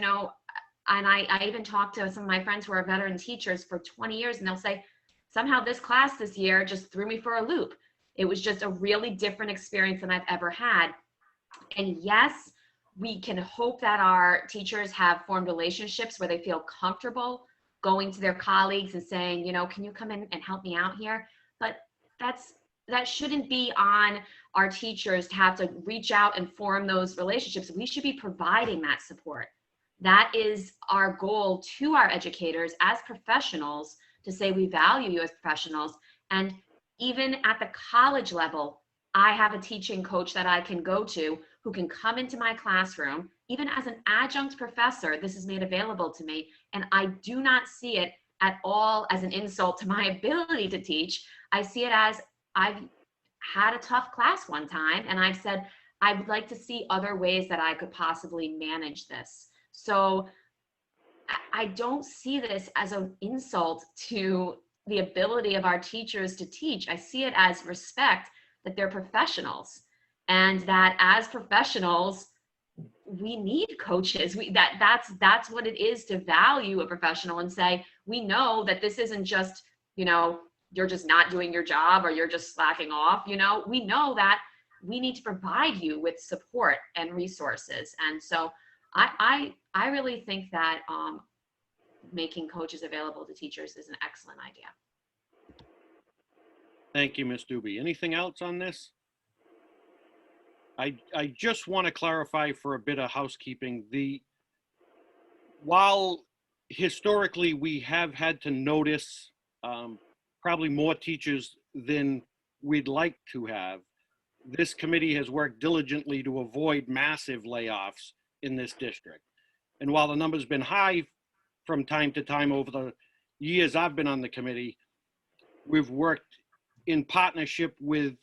S15: and I even talked to some of my friends who are veteran teachers for 20 years, and they'll say, somehow this class this year just threw me for a loop. It was just a really different experience than I've ever had. And yes, we can hope that our teachers have formed relationships where they feel comfortable going to their colleagues and saying, you know, can you come in and help me out here? But that shouldn't be on our teachers to have to reach out and form those relationships. We should be providing that support. That is our goal to our educators as professionals, to say we value you as professionals. And even at the college level, I have a teaching coach that I can go to who can come into my classroom. Even as an adjunct professor, this is made available to me. And I do not see it at all as an insult to my ability to teach. I see it as, I've had a tough class one time, and I've said, I would like to see other ways that I could possibly manage this. So I don't see this as an insult to the ability of our teachers to teach. I see it as respect that they're professionals, and that as professionals, we need coaches. That's what it is to value a professional and say, we know that this isn't just, you know, you're just not doing your job or you're just slacking off. You know, we know that we need to provide you with support and resources. And so I really think that making coaches available to teachers is an excellent idea.
S1: Thank you, Ms. Doobie. Anything else on this? I just want to clarify for a bit of housekeeping. While historically we have had to notice probably more teachers than we'd like to have, this committee has worked diligently to avoid massive layoffs in this district. And while the number's been high from time to time over the years I've been on the committee, we've worked in partnership with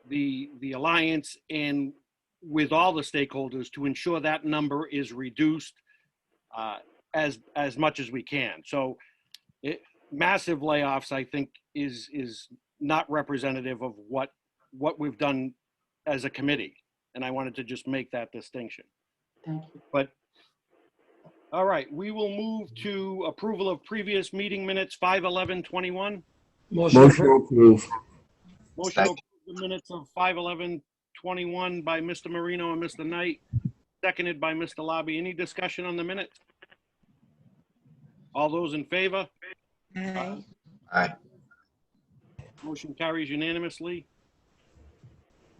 S1: the Alliance and with all the stakeholders to ensure that number is reduced as much as we can. So massive layoffs, I think, is not representative of what we've done as a committee. And I wanted to just make that distinction.
S10: Thank you.
S1: But all right, we will move to approval of previous meeting minutes, 5/11/21.
S4: Motion to approve.
S1: Motion to approve the minutes of 5/11/21 by Mr. Marino and Mr. Knight, seconded by Mr. Labby. Any discussion on the minutes? All those in favor?
S3: Aye.
S6: Aye.
S1: Motion carries unanimously.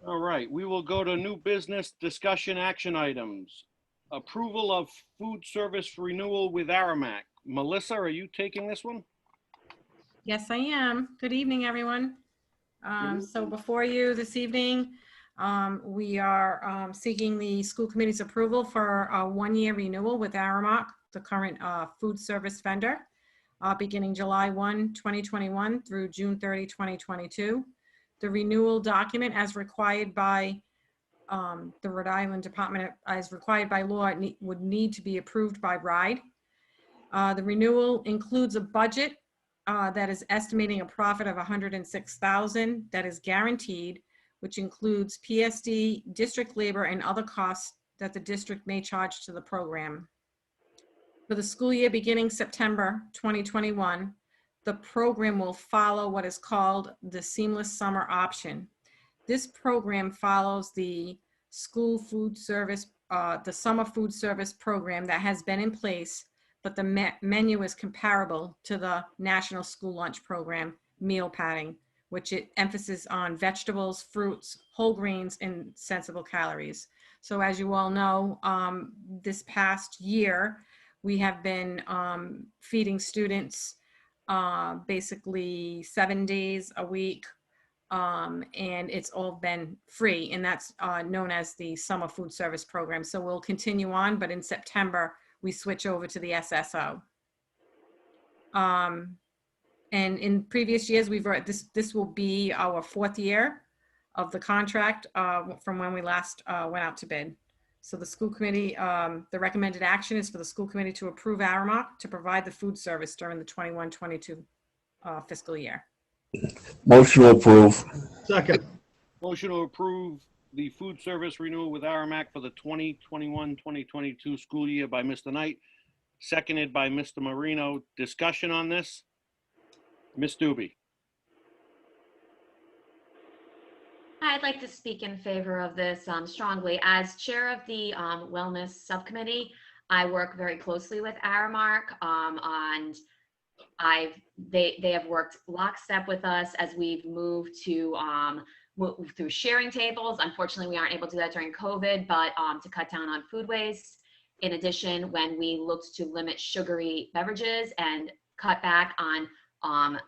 S1: All right, we will go to new business discussion action items. Approval of food service renewal with Aramac. Melissa, are you taking this one?
S13: Yes, I am. Good evening, everyone. So before you this evening, we are seeking the school committee's approval for a one-year renewal with Aramac, the current food service vendor, beginning July 1, 2021 through June 30, 2022. The renewal document, as required by the Rhode Island Department, as required by law, would need to be approved by RIDE. The renewal includes a budget that is estimating a profit of $106,000 that is guaranteed, which includes PSD, district labor, and other costs that the district may charge to the program. For the school year beginning September 2021, the program will follow what is called the Seamless Summer Option. This program follows the school food service, the summer food service program that has been in place, but the menu is comparable to the National School Lunch Program meal padding, which it emphasis on vegetables, fruits, whole grains, and sensible calories. So as you all know, this past year, we have been feeding students basically 7 days a week, and it's all been free, and that's known as the Summer Food Service Program. So we'll continue on, but in September, we switch over to the SSO. And in previous years, we've this will be our 4th year of the contract from when we last went out to bid. So the school committee, the recommended action is for the school committee to approve Aramac to provide the food service during the 21-22 fiscal year.
S4: Motion to approve.
S16: Second.
S1: Motion to approve the food service renewal with Aramac for the 2021-2022 school year by Mr. Knight, seconded by Mr. Marino. Discussion on this? Ms. Doobie?
S15: I'd like to speak in favor of this strongly. As chair of the Wellness Subcommittee, I work very closely with Aramark and they have worked lockstep with us as we've moved to move through sharing tables. Unfortunately, we aren't able to do that during COVID, but to cut down on food waste. In addition, when we looked to limit sugary beverages and cut back on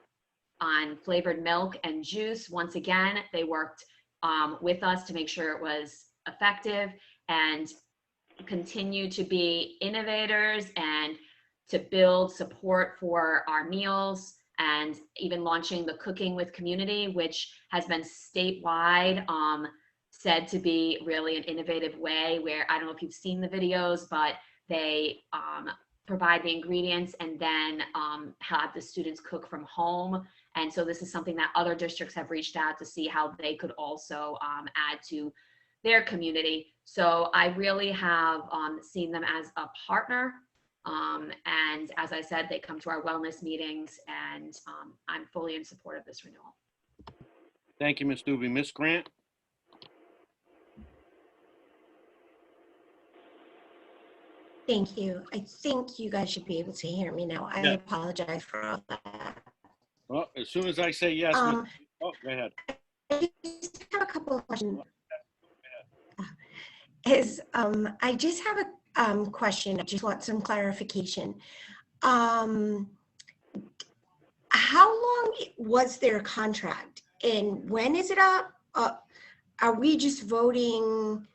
S15: flavored milk and juice, once again, they worked with us to make sure it was effective and continue to be innovators and to build support for our meals, and even launching the Cooking with Community, which has been statewide said to be really an innovative way where, I don't know if you've seen the videos, but they provide the ingredients and then have the students cook from home. And so this is something that other districts have reached out to see how they could also add to their community. So I really have seen them as a partner. And as I said, they come to our wellness meetings, and I'm fully in support of this renewal.
S1: Thank you, Ms. Doobie. Ms. Grant?
S3: Thank you. I think you guys should be able to hear me now. I
S1: Yeah.
S3: apologize for all that.
S1: Well, as soon as I say yes, oh, go ahead.
S3: I just have a couple of questions. I just have a question. I just want some clarification. How long was their contract, and when is it up? Are we just voting?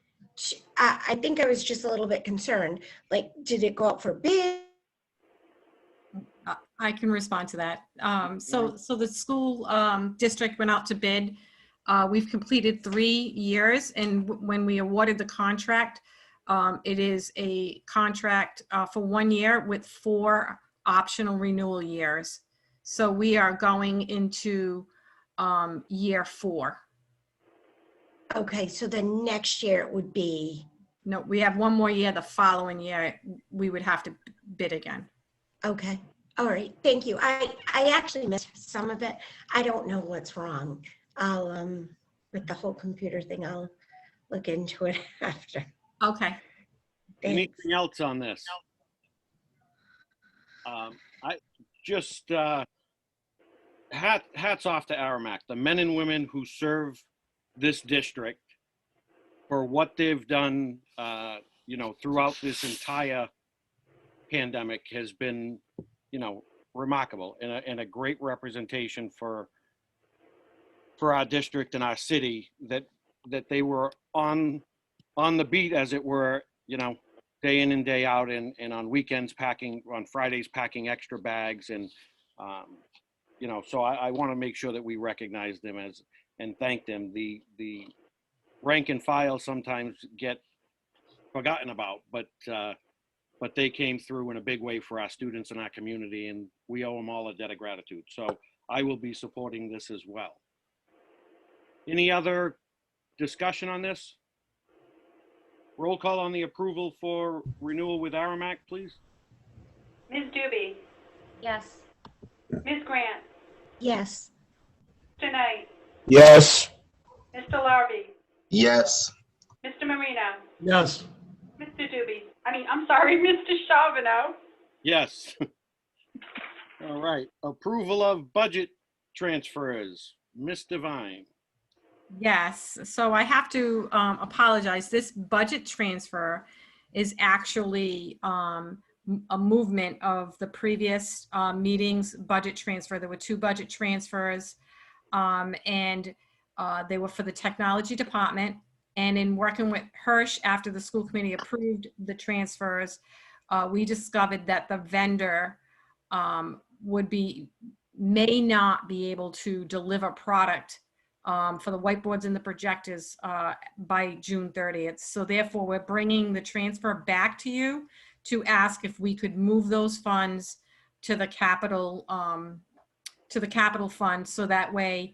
S3: I think I was just a little bit concerned. Like, did it go up for bid?
S16: I can respond to that. So the school district went out to bid. We've completed 3 years, and when we awarded the contract, it is a contract for 1 year with 4 optional renewal years. So we are going into year 4.
S3: Okay, so the next year it would be?
S16: No, we have 1 more year. The following year, we would have to bid again.
S3: Okay, all right, thank you. I actually missed some of it. I don't know what's wrong. I'll, with the whole computer thing, I'll look into it after.
S16: Okay.
S1: Anything else on this? I just, hats off to Aramark, the men and women who serve this district for what they've done, you know, throughout this entire pandemic has been, you know, remarkable and a great representation for our district and our city, that they were on the beat, as it were, you know, day in and day out, and on weekends on Fridays packing extra bags, and you know, so I want to make sure that we recognize them and thank them. The rank and file sometimes get forgotten about, but they came through in a big way for our students and our community, and we owe them all a debt of gratitude. So I will be supporting this as well. Any other discussion on this? Roll call on the approval for renewal with Aramark, please.
S2: Ms. Doobie?
S15: Yes.
S2: Ms. Grant?
S3: Yes.
S2: Mr. Knight?
S4: Yes.
S2: Mr. Larby?
S6: Yes.
S2: Mr. Marino?
S4: Yes.
S2: Mr. Doobie? I'm sorry, Mr. Charbonneau?
S1: Yes. All right. Approval of budget transfers. Ms. Devine.
S16: Yes, so I have to apologize. This budget transfer is actually a movement of the previous meeting's budget transfer. There were 2 budget transfers, and they were for the technology department. And in working with Hirsch, after the school committee approved the transfers, we discovered that the vendor may not be able to deliver product for the whiteboards and the projectors by June 30th. So therefore, we're bringing the transfer back to you to ask if we could move those funds to the capital fund, so that way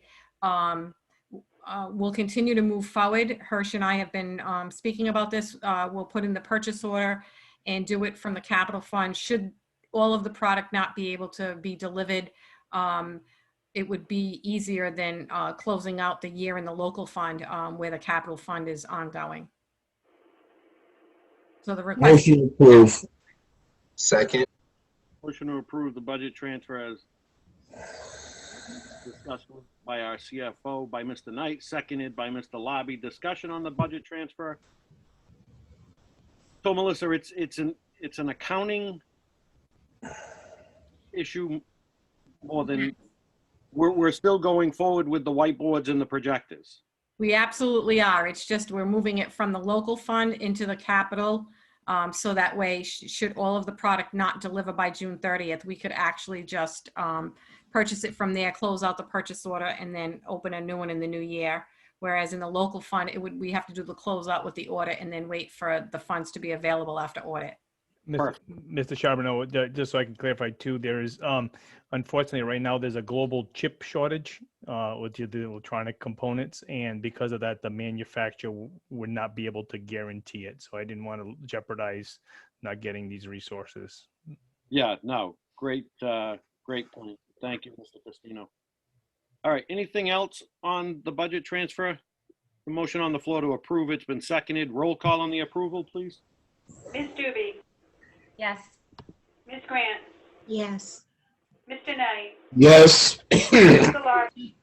S16: we'll continue to move forward. Hirsch and I have been speaking about this. We'll put in the purchase order, and do it from the capital fund. Should all of the product not be able to be delivered, it would be easier than closing out the year in the local fund where the capital fund is ongoing. So the request.
S4: Motion to approve. Second.
S1: Motion to approve the budget transfer as discussed by our CFO, by Mr. Knight, seconded by Mr. Lobby. Discussion on the budget transfer. So Melissa, it's an accounting issue more than, we're still going forward with the whiteboards and the projectors.
S16: We absolutely are. It's just we're moving it from the local fund into the capital. So that way, should all of the product not deliver by June 30th, we could actually just purchase it from there, close out the purchase order, and then open a new one in the new year. Whereas in the local fund, we have to do the closeout with the audit and then wait for the funds to be available after audit.
S5: Mr. Charbonneau, just so I can clarify too, there is, unfortunately, right now, there's a global chip shortage with the electronic components. And because of that, the manufacturer would not be able to guarantee it. So I didn't want to jeopardize not getting these resources.
S1: Yeah, no, great point. Thank you, Mr. Costino. All right, anything else on the budget transfer? The motion on the floor to approve, it's been seconded. Roll call on the approval, please.
S2: Ms. Doobie?
S15: Yes.
S2: Ms. Grant?
S3: Yes.
S2: Mr. Knight?
S4: Yes.
S2: Mr. Larson?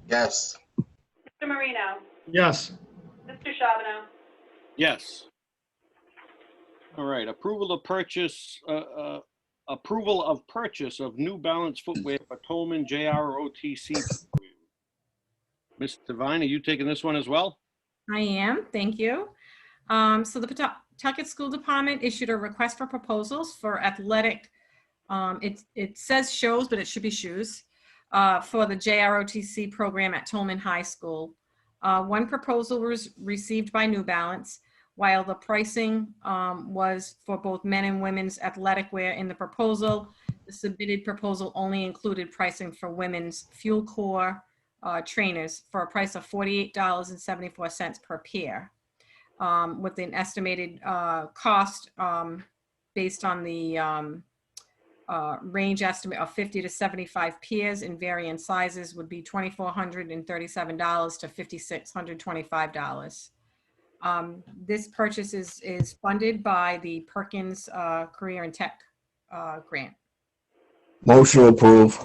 S4: Yes.
S2: Mr. Marino?
S9: Yes.
S2: Mr. Charbonneau?
S1: Yes. All right, approval of purchase of New Balance footwear for Tolman JROTC. Ms. Devine, are you taking this one as well?
S16: I am, thank you. So the Pawtucket School Department issued a request for proposals for athletic, it says shows, but it should be shoes, for the JROTC program at Tolman High School. One proposal was received by New Balance, while the pricing was for both men and women's athletic wear in the proposal. The submitted proposal only included pricing for women's Fuel Core trainers for a price of $48.74 per pair, with an estimated cost based on the range estimate of 50 to 75 pairs in varying sizes would be $2,437 to $5,625. This purchase is funded by the Perkins Career and Tech grant.
S4: Motion to approve.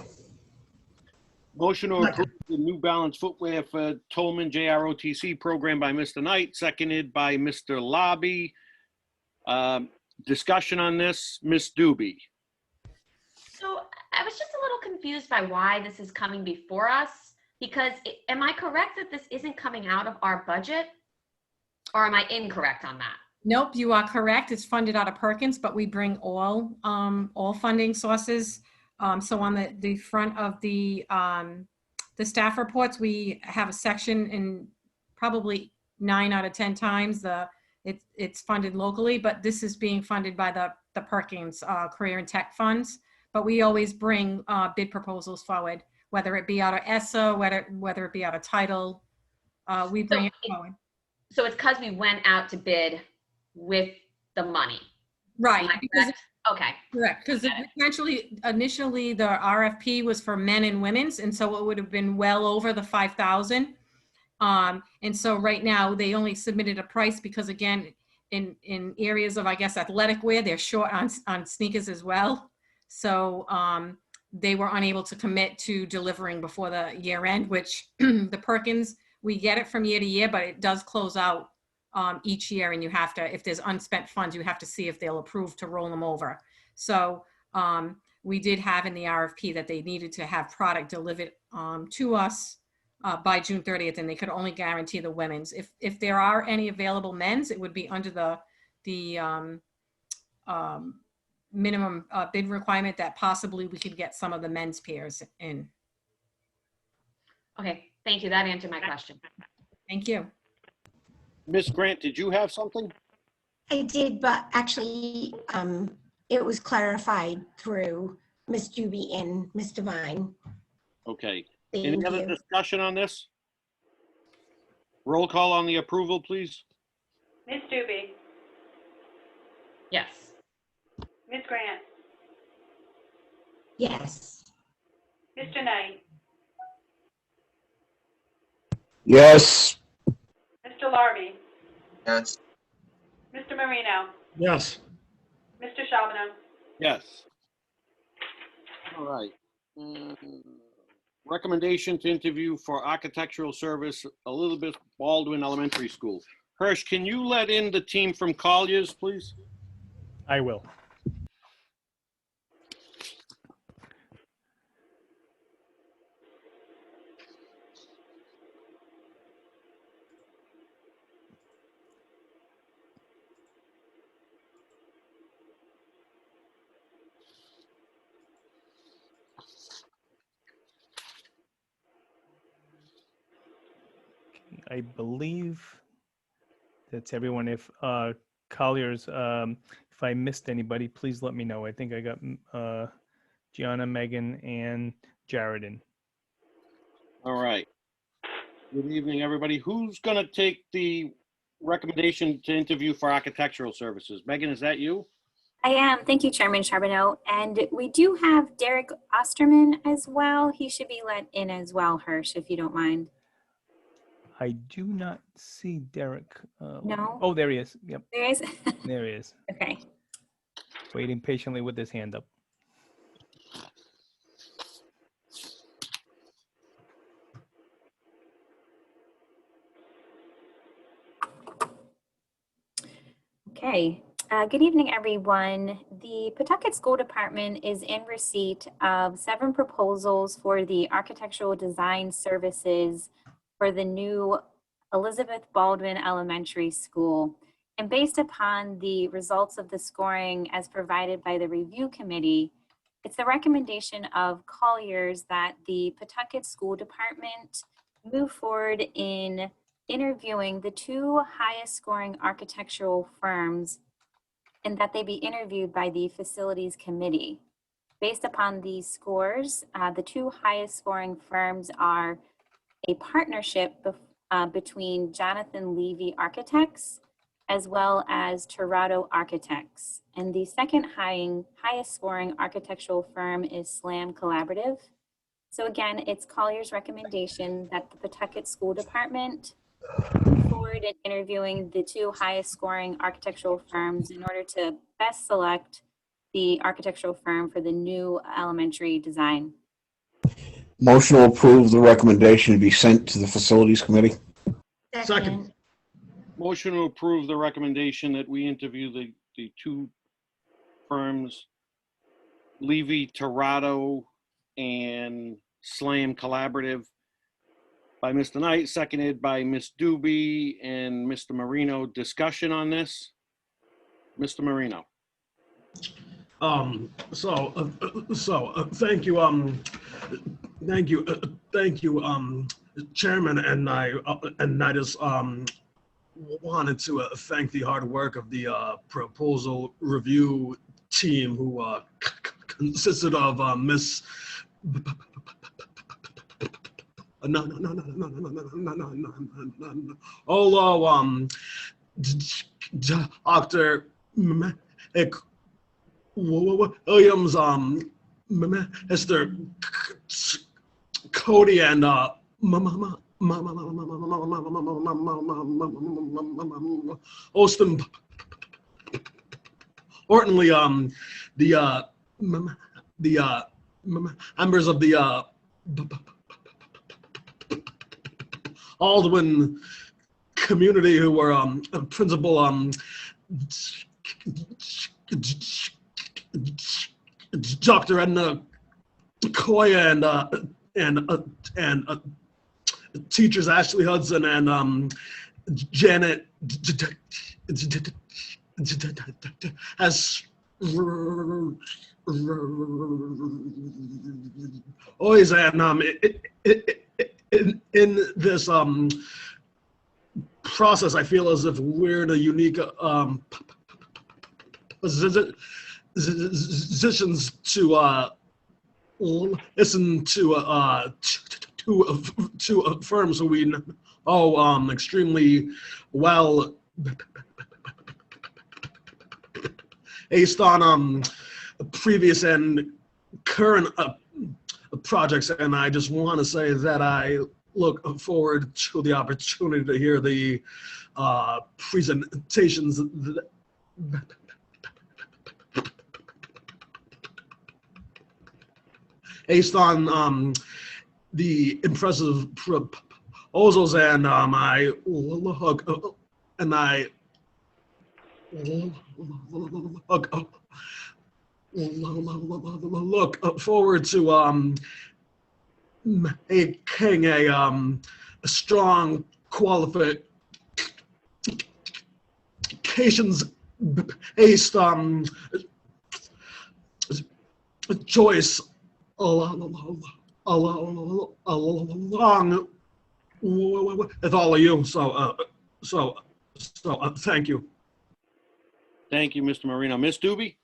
S1: Motion to approve the New Balance footwear for Tolman JROTC program by Mr. Knight, seconded by Mr. Lobby. Discussion on this, Ms. Doobie.
S15: So I was just a little confused by why this is coming before us, because am I correct that this isn't coming out of our budget? Or am I incorrect on that?
S16: Nope, you are correct. It's funded out of Perkins, but we bring all funding sources. So on the front of the staff reports, we have a section, in probably 9 out of 10 times it's funded locally, but this is being funded by the Perkins Career and Tech funds. But we always bring bid proposals forward, whether it be out of ESSA, whether it be out of Title, we bring it forward.
S15: So it's because we went out to bid with the money.
S16: Right.
S15: Okay.
S16: Correct. Because initially the RFP was for men and women's, and so it would have been well over the 5,000. And so right now they only submitted a price because, again, in areas of, I guess, athletic wear, they're short on sneakers as well. So they were unable to commit to delivering before the year end, which the Perkins, we get it from year to year, but it does close out each year, and you have to, if there's unspent funds, you have to see if they'll approve to roll them over. So we did have in the RFP that they needed to have product delivered to us by June 30th, and they could only guarantee the women's. If there are any available men's, it would be under the minimum bid requirement that possibly we could get some of the men's pairs in.
S15: Okay, thank you. That answered my question.
S16: Thank you.
S1: Ms. Grant, did you have something?
S3: I did, but actually it was clarified through Ms. Doobie and Ms. Devine.
S1: Okay.
S3: Thank
S1: Any other
S3: you.
S1: discussion on this? Roll call on the approval, please.
S2: Ms. Doobie?
S15: Yes.
S2: Grant,
S3: Yes.
S2: Mr. Knight,
S4: Yes.
S2: Mr. Larby,
S6: Yes.
S2: Mr. Marino,
S4: Yes.
S2: Mr. Charbonneau.
S1: Yes. All right. Recommendation to interview for architectural service, Elizabeth Baldwin Elementary School. Hirsch, can you let in the team from Colliers, please?
S5: I will. I believe that's everyone. If Colliers, if I missed anybody, please let me know. I think I got Gianna, Megan, and Jared in.
S1: All right. Good evening, everybody. Who's going to take the recommendation to interview for architectural services? Megan, is that you?
S17: I am. Thank you, Chairman Charbonneau. And we do have Derek Osterman as well. He should be let in as well, Hirsch, if you don't mind.
S5: I do not see Derek.
S17: No?
S5: Oh, there he is. Yep.
S17: There is?
S5: There he is.
S17: Okay.
S5: Waiting patiently with his hand up.
S17: Okay. Good evening, everyone. The Pawtucket School Department is in receipt of 7 proposals for the architectural design services for the new Elizabeth Baldwin Elementary School. And based upon the results of the scoring as provided by the review committee, it's the recommendation of Colliers that the Pawtucket School Department move forward in interviewing the 2 highest scoring architectural firms and that they be interviewed by the facilities committee. Based upon these scores, the 2 highest scoring firms are a partnership between Jonathan Levy Architects as well as Torado Architects. And the second highest scoring architectural firm is Slam Collaborative. So again, it's Collier's recommendation that the Pawtucket School Department move forward in interviewing the 2 highest scoring architectural firms in order to best select the architectural firm for the new elementary design.
S4: Motion to approve the recommendation to be sent to the Facilities Committee.
S3: Second.
S1: Motion to approve the recommendation that we interview the 2 firms, Levy Torado and Slam Collaborative, by Mr. Knight, seconded by Ms. Doobie and Mr. Marino. Discussion on this? Mr. Marino.
S18: Thank you, Chairman, and I just wanted to thank the hard work of the proposal review team, who consisted of Miss. Although Dr. Williams, Mr. Cody, and Austin. Importantly, the members of the Baldwin community who were Principal Dr. Edna Koya and teachers Ashley Hudson and Janet has always, and in this process, I feel as if we're in a unique positions to listen to firms who we know extremely well, based on previous and current projects, and I just want to say that I look forward to the opportunity to hear the presentations based on the impressive proposals, and I look forward to making a strong qualifications based choice along with all of you. So thank you.
S1: Thank you, Mr. Marino. Ms. Doobie?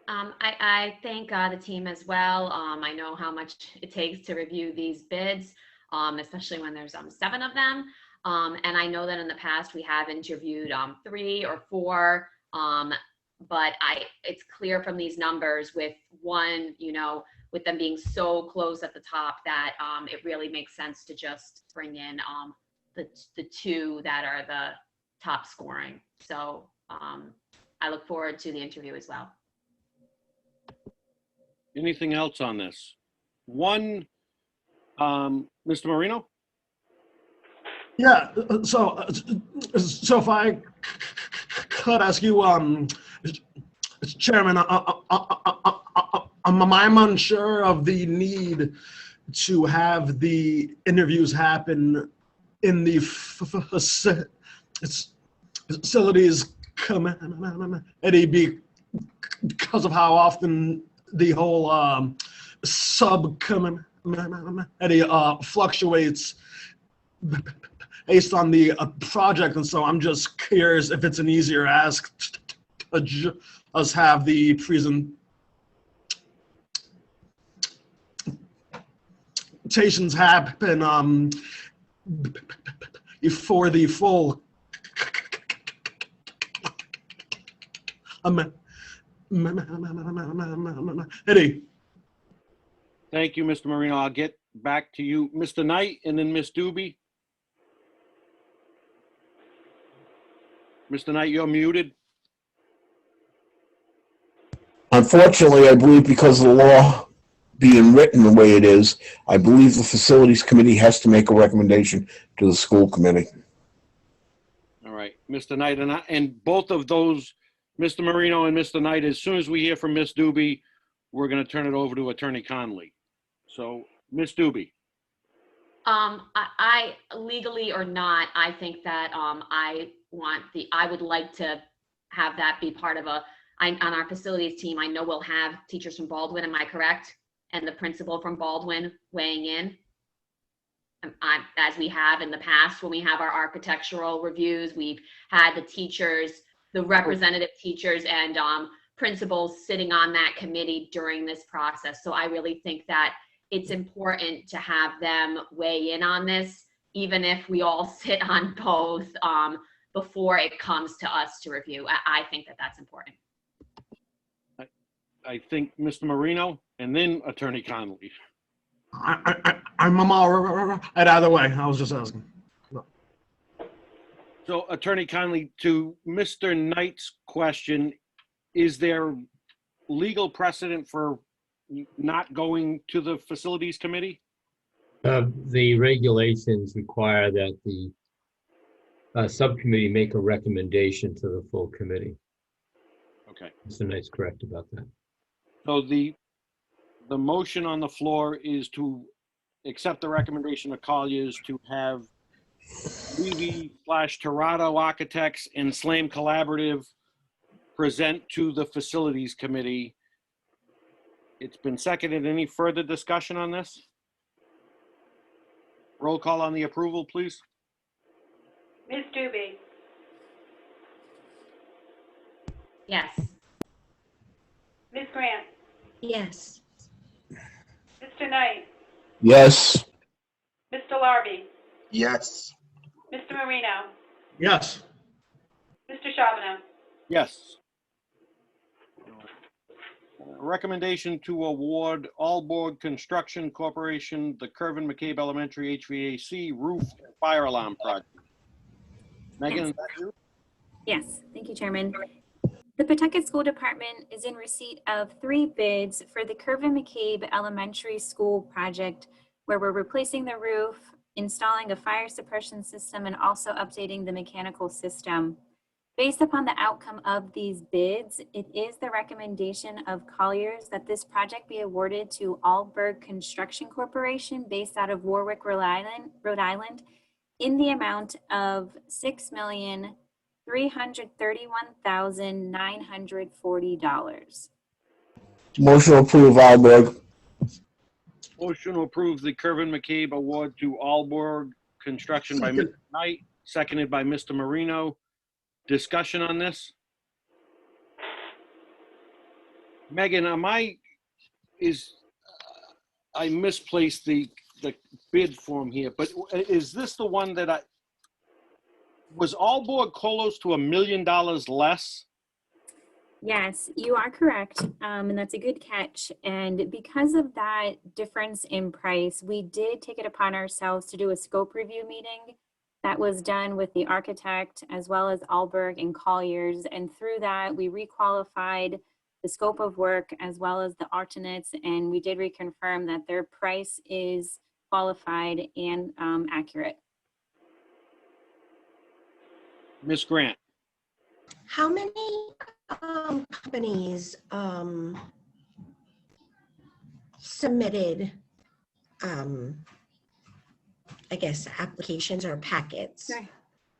S15: I thank the team as well. I know how much it takes to review these bids, especially when there's 7 of them. And I know that in the past we have interviewed 3 or 4, but it's clear from these numbers with one, with them being so close at the top that it really makes sense to just bring in the 2 that are the top scoring. So I look forward to the interview as well.
S1: Anything else on this? One, Mr. Marino?
S18: Yeah, so if I could ask you, Chairman, I'm unsure of the need to have the interviews happen in the facilities committee because of how often the whole subcommittee fluctuates based on the project, and so I'm just curious if it's an easier ask to just have the presentations happen for the full committee.
S1: Thank you, Mr. Marino. I'll get back to you. Mr. Knight and then Ms. Doobie. Mr. Knight, you're muted.
S4: Unfortunately, I believe because of the law being written the way it is, I believe the facilities committee has to make a recommendation to the school committee.
S1: All right, Mr. Knight, and both of those, Mr. Marino and Mr. Knight, as soon as we hear from Ms. Doobie, we're going to turn it over to Attorney Conley. So, Ms. Doobie.
S15: I legally or not, I think that I would like to have that be part of on our facilities team. I know we'll have teachers from Baldwin, am I correct? And the principal from Baldwin weighing in, as we have in the past when we have our architectural reviews. We've had the teachers, the representative teachers and principals sitting on that committee during this process. So I really think that it's important to have them weigh in on this, even if we all sit on both before it comes to us to review. I think that that's important.
S1: I think Mr. Marino and then Attorney Conley.
S18: I'm all right either way. I was just asking. No.
S1: So, Attorney Conley, to Mr. Knight's question, is there legal precedent for not going to the facilities committee?
S19: The regulations require that the subcommittee make a recommendation to the full committee.
S1: Okay.
S19: Mr. Knight's correct about that.
S1: So the motion on the floor is to accept the recommendation of Collier's to have Levy/Toronto Architects and Slam Collaborative present to the facilities committee. It's been seconded. Any further discussion on this? Roll call on the approval, please.
S2: Ms. Doobie?
S15: Yes.
S2: Ms. Grant?
S3: Yes.
S2: Mr. Knight?
S4: Yes.
S2: Mr. Larby?
S20: Yes.
S2: Mr. Marino?
S18: Yes.
S2: Mr. Charbonneau?
S1: Yes. Recommendation to award Allboard Construction Corporation the Kirvin McCabe Elementary HVAC roof and fire alarm project. Megan,
S17: Yes.
S1: is that you?
S17: Yes, thank you, Chairman. The Pawtucket School Department is in receipt of 3 bids for the Kirvin McCabe Elementary School project, where we're replacing the roof, installing a fire suppression system, and also updating the mechanical system. Based upon the outcome of these bids, it is the recommendation of Colliers that this project be awarded to Allberg Construction Corporation based out of Warwick, Rhode Island, in the amount of $6,331,940.
S4: Motion to approve, Alberg.
S1: Motion to approve the Kirvin McCabe award to Allborg Construction by Mr. Knight, seconded by Mr. Marino. Discussion on this? Megan, I misplaced the bid form here, but is this the one that was Allborg close to $1 million less?
S17: Yes, you are correct, and that's a good catch. And because of that difference in price, we did take it upon ourselves to do a scope review meeting that was done with the architect as well as Allberg and Colliers. And through that, we requalified the scope of work as well as the alternates, and we did reconfirm that their price is qualified and accurate.
S1: Ms. Grant.
S3: How many companies submitted, I guess, applications or packets?
S17: Sure.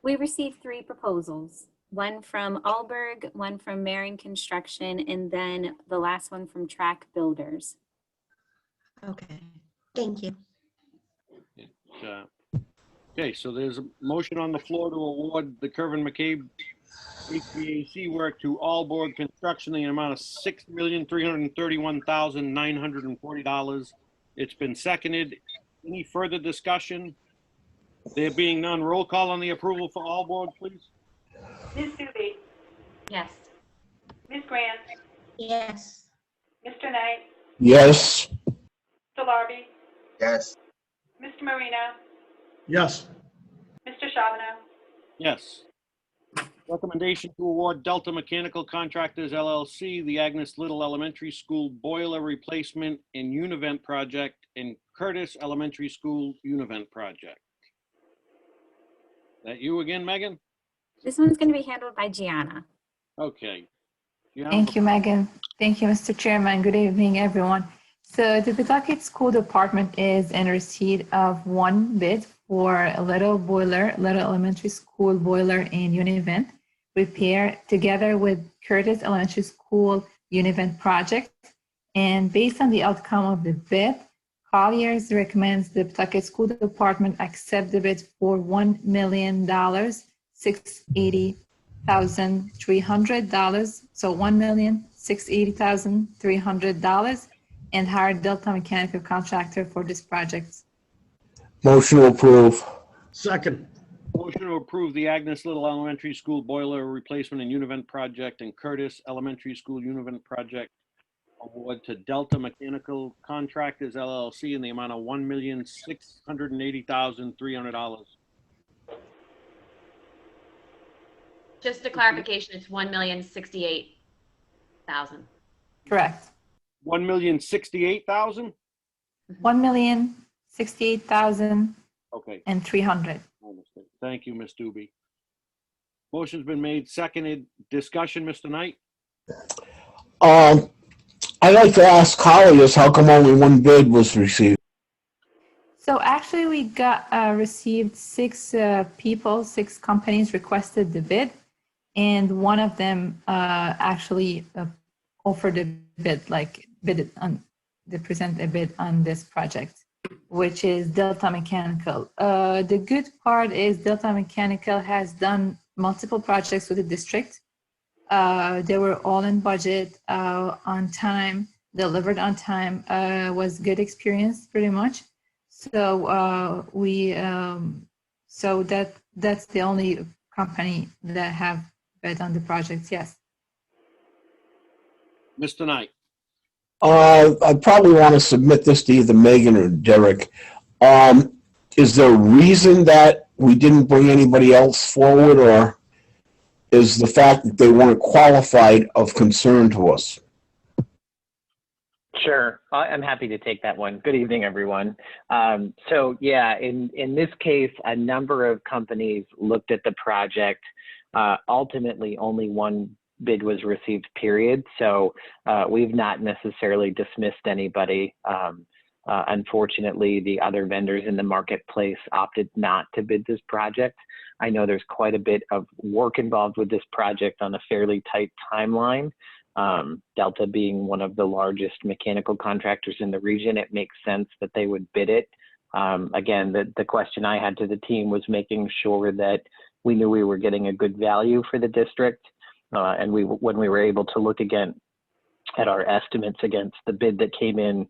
S17: We received 3 proposals, one from Allberg, one from Marion Construction, and then the last one from Track Builders.
S3: Okay, thank you.
S1: Okay, so there's a motion on the floor to award the Kirvin McCabe HVAC work to Allborg Construction in the amount of $6,331,940. It's been seconded. Any further discussion? There being none, roll call on the approval for Allborg, please.
S2: Ms. Doobie?
S15: Yes.
S2: Ms. Grant?
S3: Yes.
S2: Mr. Knight?
S4: Yes.
S2: Mr. Larby?
S20: Yes.
S2: Mr. Marino?
S18: Yes.
S2: Mr. Charbonneau?
S1: Yes. Recommendation to award Delta Mechanical Contractors LLC the Agnes Little Elementary School boiler replacement and univent project and Curtis Elementary School univent project. That you again, Megan?
S17: This one's going to be handled by Gianna.
S1: Okay.
S21: Thank you, Megan. Thank you, Mr. Chairman. Good evening, everyone. So the Pawtucket School Department is in receipt of 1 bid for a Little Elementary School boiler and univent repair together with Curtis Elementary School univent project. And based on the outcome of the bid, Colliers recommends the Pawtucket School Department accept the bid for $1,680,300. So $1,680,300, and hire Delta Mechanical Contractor for this project.
S4: Motion to approve.
S18: Second.
S1: Motion to approve the Agnes Little Elementary School boiler replacement and univent project and Curtis Elementary School univent project award to Delta Mechanical Contractors LLC in the amount of $1,680,300.
S15: Just a clarification, it's $1,068,000.
S21: Correct.
S1: $1,068,000?
S21: $1,068,000
S1: Okay.
S21: and 300.
S1: Thank you, Ms. Doobie. Motion's been made, seconded. Discussion, Mr. Knight?
S4: I'd like to ask Colliers how come only 1 bid was received?
S21: So actually we got received 6 companies requested the bid, and one of them actually offered a bid, they present a bid on this project, which is Delta Mechanical. The good part is Delta Mechanical has done multiple projects with the district. They were all in budget, on time, delivered on time, was good experience pretty much. So that's the only company that have bid on the project, yes.
S1: Mr. Knight?
S4: I probably want to submit this to either Megan or Derek. Is there a reason that we didn't bring anybody else forward, or is the fact that they weren't qualified of concern to us?
S20: Sure, I'm happy to take that one. Good evening, everyone. So yeah, in this case, a number of companies looked at the project. Ultimately, only one bid was received, period. So we've not necessarily dismissed anybody. Unfortunately, the other vendors in the marketplace opted not to bid this project. I know there's quite a bit of work involved with this project on a fairly tight timeline. Delta being one of the largest mechanical contractors in the region, it makes sense that they would bid it. Again, the question I had to the team was making sure that we knew we were getting a good value for the district. And when we were able to look again at our estimates against the bid that came in,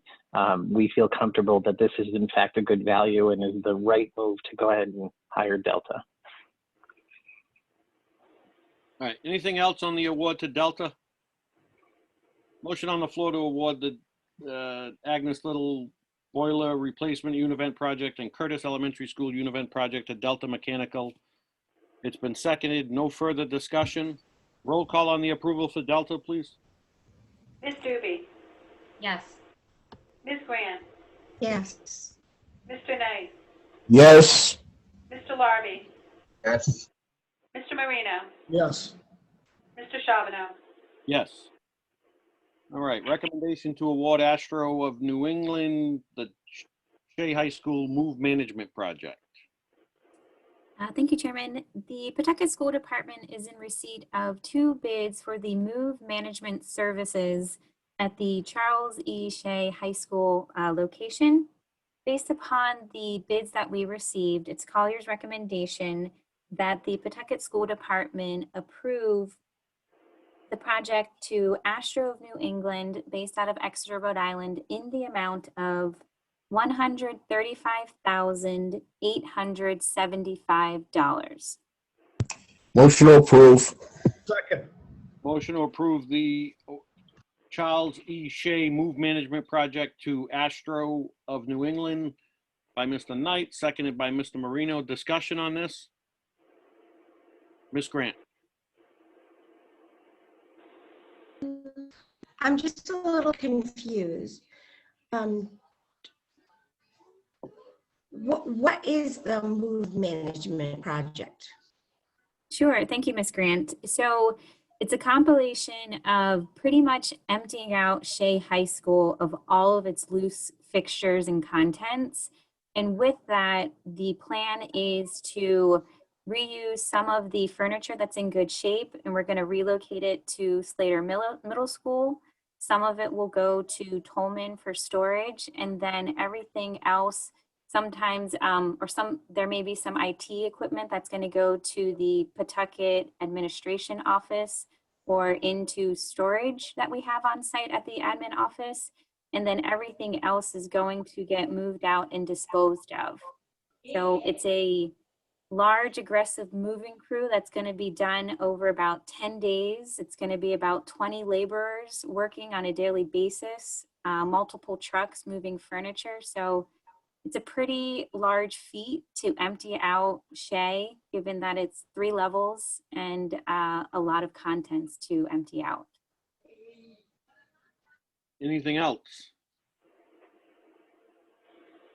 S20: we feel comfortable that this is in fact a good value and is the right move to go ahead and hire Delta.
S1: All right, anything else on the award to Delta? Motion on the floor to award the Agnes Little Boiler Replacement Univent Project and Curtis Elementary School Univent Project to Delta Mechanical. It's been seconded. No further discussion. Roll call on the approval for Delta, please.
S2: Ms. Doobie?
S15: Yes.
S2: Ms. Grant?
S3: Yes.
S2: Mr. Knight?
S4: Yes.
S2: Mr. Larby?
S6: Yes.
S2: Mr. Marino?
S18: Yes.
S2: Mr. Charbonneau?
S1: Yes. All right, recommendation to award Astro of New England the Shea High School Move Management Project.
S17: Thank you, Chairman. The Pawtucket School Department is in receipt of 2 bids for the Move Management Services at the Charles E. Shea High School location. Based upon the bids that we received, it's Collier's recommendation that the Pawtucket School Department approve the project to Astro of New England based out of Exeter, Rhode Island in the amount of $135,875.
S4: Motion to approve.
S18: Second.
S1: Motion to approve the Charles E. Shea Move Management Project to Astro of New England by Mr. Knight, seconded by Mr. Marino. Discussion on this? Ms. Grant?
S3: I'm just a little confused. What is the Move Management Project?
S17: Sure, thank you, Ms. Grant. So it's a compilation of pretty much emptying out Shea High School of all of its loose fixtures and contents. And with that, the plan is to reuse some of the furniture that's in good shape, and we're going to relocate it to Slater Middle School. Some of it will go to Tolman for storage, and then everything else sometimes, there may be some IT equipment that's going to go to the Pawtucket administration office or into storage that we have on site at the admin office. And then everything else is going to get moved out and disposed of. So it's a large, aggressive moving crew that's going to be done over about 10 days. It's going to be about 20 laborers working on a daily basis, multiple trucks moving furniture. So it's a pretty large feat to empty out Shea, given that it's 3 levels and a lot of contents to empty out.
S1: Anything else?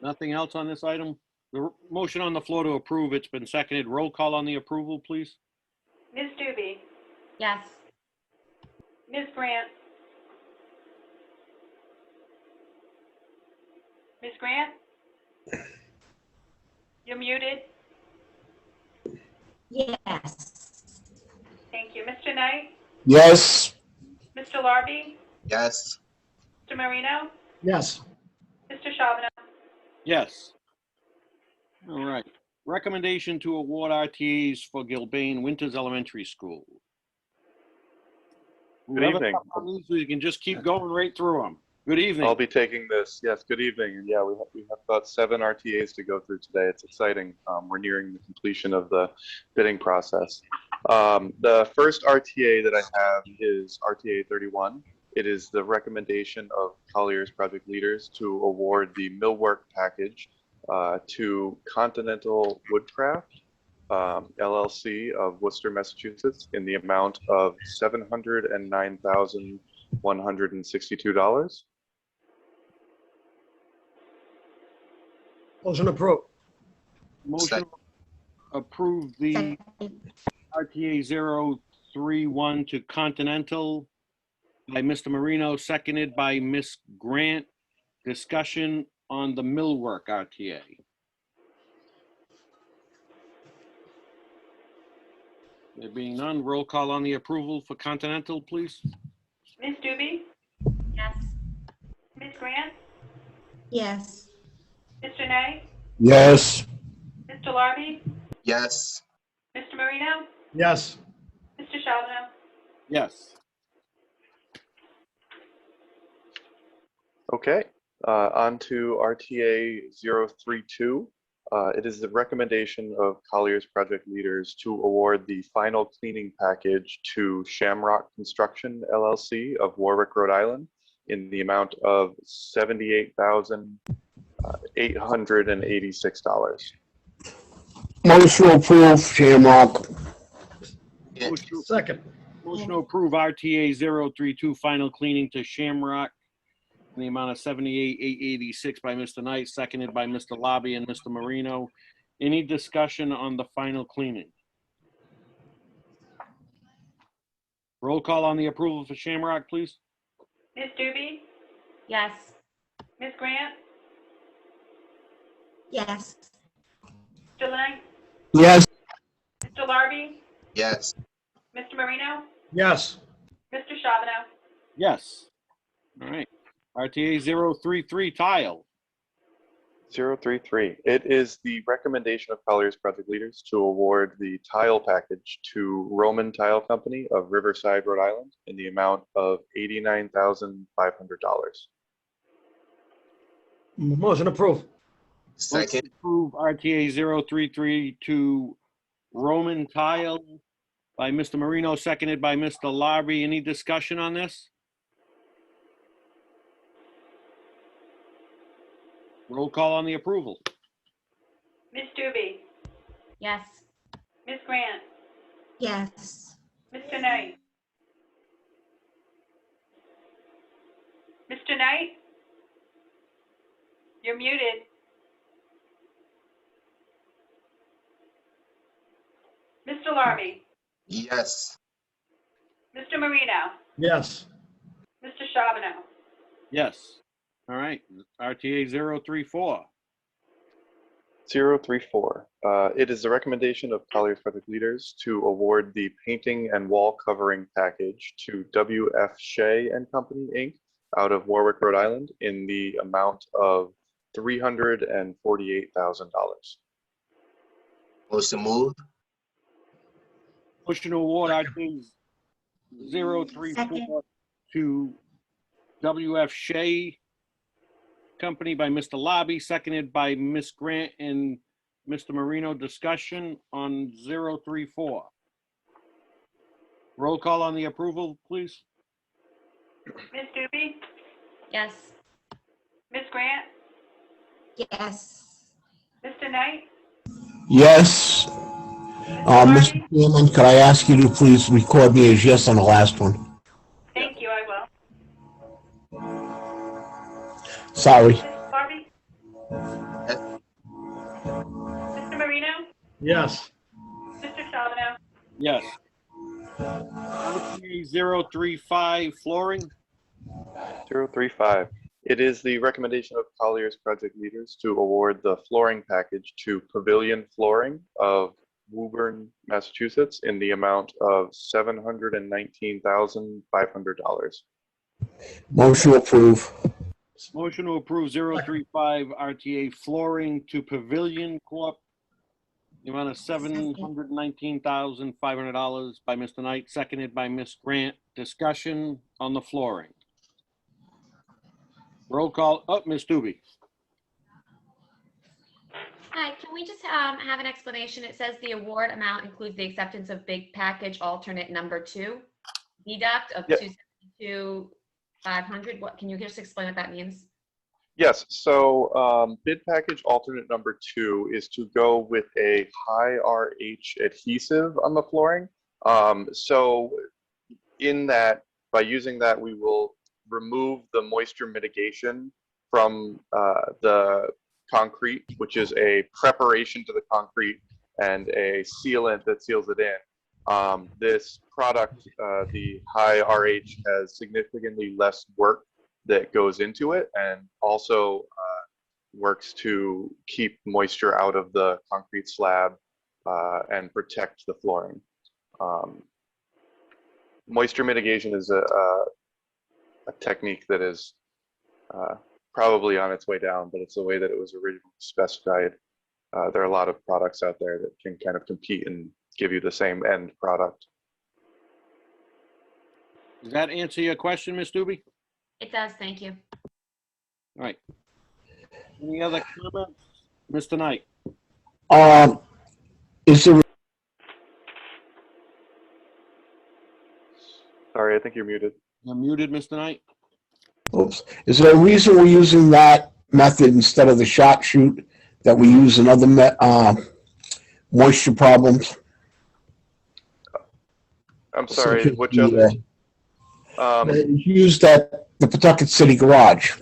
S1: Nothing else on this item? The motion on the floor to approve, it's been seconded. Roll call on the approval, please.
S2: Ms. Doobie?
S15: Yes.
S2: Ms. Grant? Ms. Grant? You're muted.
S3: Yes.
S2: Thank you. Mr. Knight?
S4: Yes.
S2: Mr. Larby?
S6: Yes.
S2: Mr. Marino?
S18: Yes.
S2: Mr. Charbonneau?
S1: Yes. All right. Recommendation to award RTAs for Gilbane Winters Elementary School.
S22: Good evening.
S1: So you can just keep going right through them. Good evening.
S22: I'll be taking this. Yes, good evening. And yeah, we have about 7 RTAs to go through today. It's exciting. We're nearing the completion of the bidding process. The first RTA that I have is RTA 31. It is the recommendation of Collier's project leaders to award the millwork package to Continental Woodcraft, LLC of Worcester, Massachusetts, in the amount of $709,162.
S18: Motion approved.
S1: Motion approve the RTA 031 to Continental by Mr. Marino, seconded by Ms. Grant. Discussion on the millwork RTA. There being none, roll call on the approval for Continental, please.
S2: Ms. Doobie?
S15: Yes.
S2: Ms. Grant?
S3: Yes.
S2: Mr. Knight?
S4: Yes.
S2: Mr. Larby?
S6: Yes.
S2: Mr. Marino?
S18: Yes.
S2: Mr. Charbonneau?
S1: Yes.
S22: Okay, on to RTA 032. It is the recommendation of Collier's project leaders to award the final cleaning package to Shamrock Construction LLC of Warwick, Rhode Island, in the amount of $78,886.
S4: Motion to approve, Shamrock.
S18: Second.
S1: Motion to approve RTA 032 final cleaning to Shamrock in the amount of $78,886 by Mr. Knight, seconded by Mr. Lobby and Mr. Marino. Any discussion on the final cleaning? Roll call on the approval for Shamrock, please.
S2: Ms. Doobie?
S15: Yes.
S2: Ms. Grant?
S3: Yes.
S2: Mr. Knight?
S4: Yes.
S2: Mr. Larby?
S6: Yes.
S2: Mr. Marino?
S18: Yes.
S2: Mr. Charbonneau?
S1: Yes. All right. RTA 033 tile.
S22: 033. It is the recommendation of Collier's project leaders to award the tile package to Roman Tile Company of Riverside, Rhode Island, in the amount of $89,500.
S18: Motion approved.
S1: Motion to approve RTA 033 to Roman Tile by Mr. Marino, seconded by Mr. Larby. Any discussion on this? Roll call on the approval.
S2: Ms. Doobie?
S15: Yes.
S2: Ms. Grant?
S3: Yes.
S2: Mr. Knight? Mr. Knight? You're muted. Mr. Larby?
S6: Yes.
S2: Mr. Marino?
S18: Yes.
S2: Mr. Charbonneau?
S1: Yes. All right. RTA 034.
S22: 034. It is the recommendation of Collier's project leaders to award the painting and wall covering package to W.F. Shea and Company, Inc., out of Warwick, Rhode Island, in the amount of $348,000.
S6: Motion moved.
S1: Motion to award RTA 034 to W.F. Shea Company by Mr. Lobby, seconded by Ms. Grant and Mr. Marino. Discussion on 034. Roll call on the approval, please.
S2: Ms. Doobie?
S15: Yes.
S2: Ms. Grant?
S3: Yes.
S2: Mr. Knight?
S4: Yes. Mr. Chairman, could I ask you to please record me as yes on the last one?
S2: Thank you, I will.
S4: Sorry.
S2: Ms. Larby? Mr. Marino?
S18: Yes.
S2: Mr. Charbonneau?
S1: Yes. RTA 035 flooring.
S22: 035. It is the recommendation of Collier's project leaders to award the flooring package to Pavilion Flooring of Woburn, Massachusetts, in the amount of $719,500.
S4: Motion approved.
S1: Motion to approve 035 RTA flooring to Pavilion Corp. The amount of $719,500 by Mr. Knight, seconded by Ms. Grant. Discussion on the flooring. Roll call. Oh, Ms. Doobie.
S15: Hi, can we just have an explanation? It says the award amount includes the acceptance of big package alternate number 2, deduct of
S22: Yep.
S15: 272 500, what, can you just explain what that means?
S22: Yes, so bid package alternate number 2 is to go with a high RH adhesive on the flooring. So in that, by using that, we will remove the moisture mitigation from the concrete, which is a preparation to the concrete and a sealant that seals it in. This product, the high RH, has significantly less work that goes into it, and also works to keep moisture out of the concrete slab and protect the flooring. Moisture mitigation is a technique that is probably on its way down, but it's the way that it was originally specified. There are a lot of products out there that can kind of compete and give you the same end product.
S1: Does that answer your question, Ms. Doobie?
S15: It does, thank you.
S1: All right. Any other comments? Mr. Knight?
S4: Is there,
S22: Sorry, I think you're muted.
S1: You're muted, Mr. Knight.
S4: oops, is there a reason we're using that method instead of the shot shoot that we use in other moisture problems?
S22: I'm sorry,
S4: Such as
S22: which
S4: the,
S22: other?
S4: it's used at the Pawtucket City Garage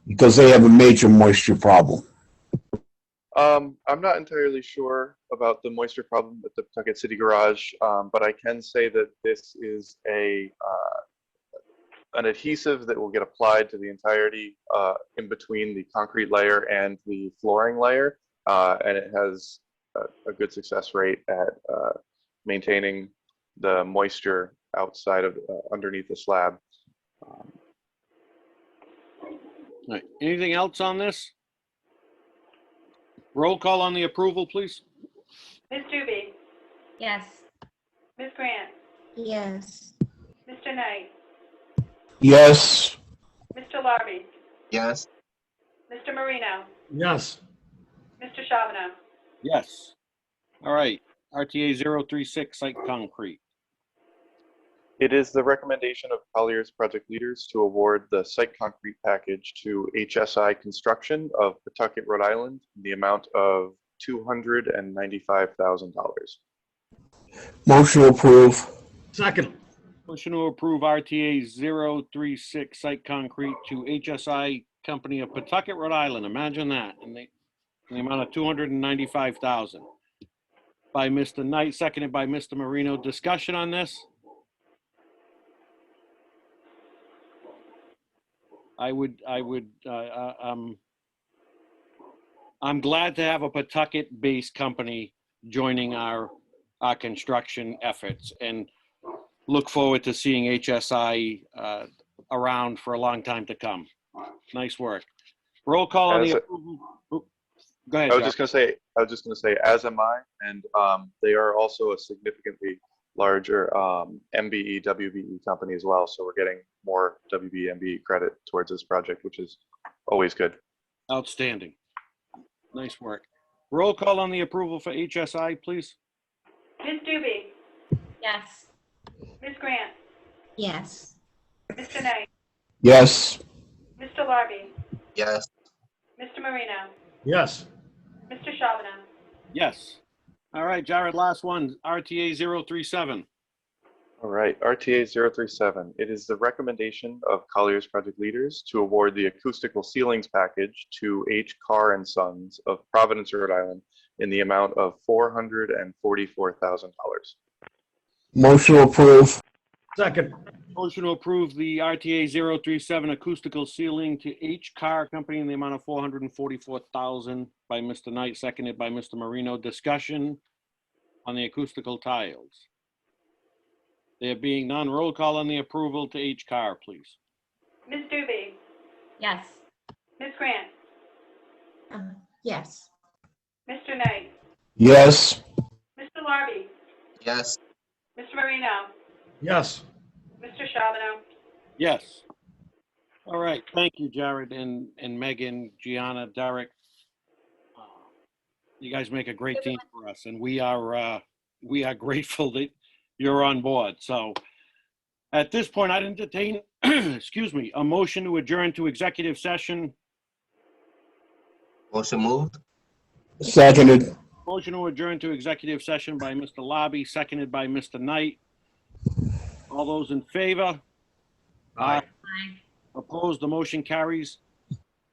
S4: because they have a major moisture problem.
S22: I'm not entirely sure about the moisture problem at the Pawtucket City Garage, but I can say that this is an adhesive that will get applied to the entirety in between the concrete layer and the flooring layer, and it has a good success rate at maintaining the moisture outside of underneath the slab.
S1: All right. Anything else on this? Roll call on the approval, please.
S2: Ms. Doobie?
S15: Yes.
S2: Ms. Grant?
S3: Yes.
S2: Mr. Knight?
S4: Yes.
S2: Mr. Larby?
S6: Yes.
S2: Mr. Marino?
S18: Yes.
S2: Mr. Charbonneau?
S1: Yes. All right. RTA 036 site concrete.
S22: It is the recommendation of Collier's project leaders to award the site concrete package to HSI Construction of Pawtucket, Rhode Island, in the amount of $295,000.
S4: Motion to approve.
S18: Second.
S1: Motion to approve RTA 036 site concrete to HSI Company of Pawtucket, Rhode Island. Imagine that. In the amount of $295,000. By Mr. Knight, seconded by Mr. Marino. Discussion on this? I'm glad to have a Pawtucket-based company joining our construction efforts, and look forward to seeing HSI around for a long time to come. Nice work. Roll call on the approval. Go ahead,
S22: I was
S1: Jack.
S22: just gonna say, as am I, and they are also a significantly larger MBE, WBE company as well. So we're getting more WBE, MBE credit towards this project, which is always good.
S1: Outstanding. Nice work. Roll call on the approval for HSI, please.
S2: Ms. Doobie?
S15: Yes.
S2: Ms. Grant?
S3: Yes.
S2: Mr. Knight?
S4: Yes.
S2: Mr. Larby?
S6: Yes.
S2: Mr. Marino?
S18: Yes.
S2: Mr. Charbonneau?
S1: Yes. All right, Jared, last one, RTA 037.
S22: All right, RTA 037. It is the recommendation of Collier's project leaders to award the acoustical ceilings package to H. Carr and Sons of Providence, Rhode Island, in the amount of $444,000.
S4: Motion to approve.
S18: Second.
S1: Motion to approve the RTA 037 acoustical ceiling to H. Carr Company in the amount of $444,000 by Mr. Knight, seconded by Mr. Marino. Discussion on the acoustical tiles. There being none, roll call on the approval to H. Carr, please.
S2: Ms. Doobie?
S15: Yes.
S2: Ms. Grant?
S3: Yes.
S2: Mr. Knight?
S4: Yes.
S2: Mr. Larby?
S6: Yes.
S2: Mr. Marino?
S18: Yes.
S2: Mr. Charbonneau?
S1: Yes. All right. Thank you, Jared and Megan, Gianna, Derek. You guys make a great team for us, and we are grateful that you're on board. So At this point, I'd entertain, excuse me, a motion to adjourn to executive session.
S7: Motion moved.
S4: Seconded.
S1: Motion to adjourn to executive session by Mr. Lobby, seconded by Mr. Knight. All those in favor?
S7: Aye.
S1: Opposed, the motion carries.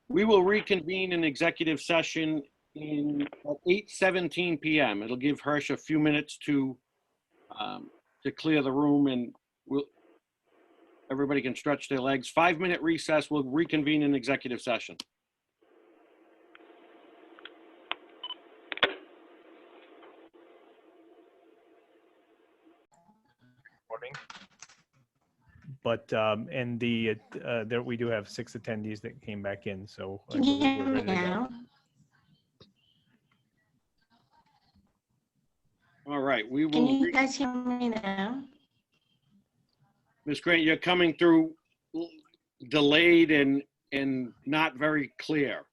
S1: We will reconvene in executive session at 8:17 p.m. It'll give Hirsch a few minutes to clear the room, and everybody can stretch their legs. 5-minute recess. We'll reconvene in executive session.
S5: But, and there, we do have 6 attendees that came back in, so I
S3: Can you
S5: believe
S3: hear
S5: we're
S3: me
S5: ready to go.
S3: now?
S1: All right, we
S3: Can
S1: will.
S3: you guys hear me now?
S1: Ms. Grant, you're coming through delayed and not very clear.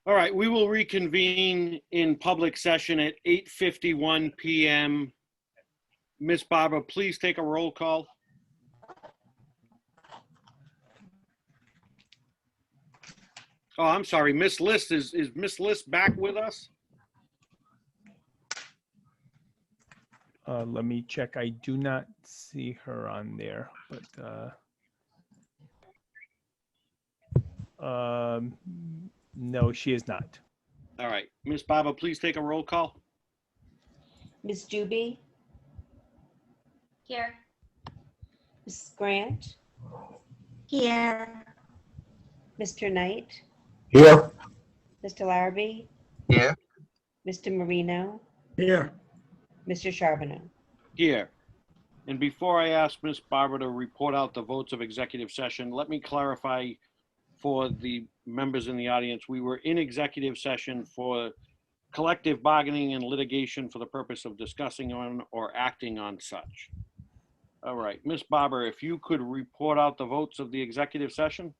S1: All right, we will reconvene in public session at 8:51 p.m. Ms. Barbara, please take a roll call. Oh, I'm sorry, Miss List, is Miss List back with us?
S5: Let me check. I do not see her on there, but no, she is not.
S1: All right, Miss Barbara, please take a roll call.
S8: Ms. Juby?
S15: Here.
S8: Ms. Grant?
S3: Here.
S8: Mr. Knight?
S4: Here.
S8: Mr. Larrabee?
S7: Here.
S8: Mr. Marino?
S18: Here.
S8: Mr. Charbonneau?
S1: Here. And before I ask Miss Barbara to report out the votes of executive session, let me clarify for the members in the audience, we were in executive session for collective bargaining and litigation for the purpose of discussing on or acting on such. All right, Miss Barbara, if you could report out the votes of the executive session.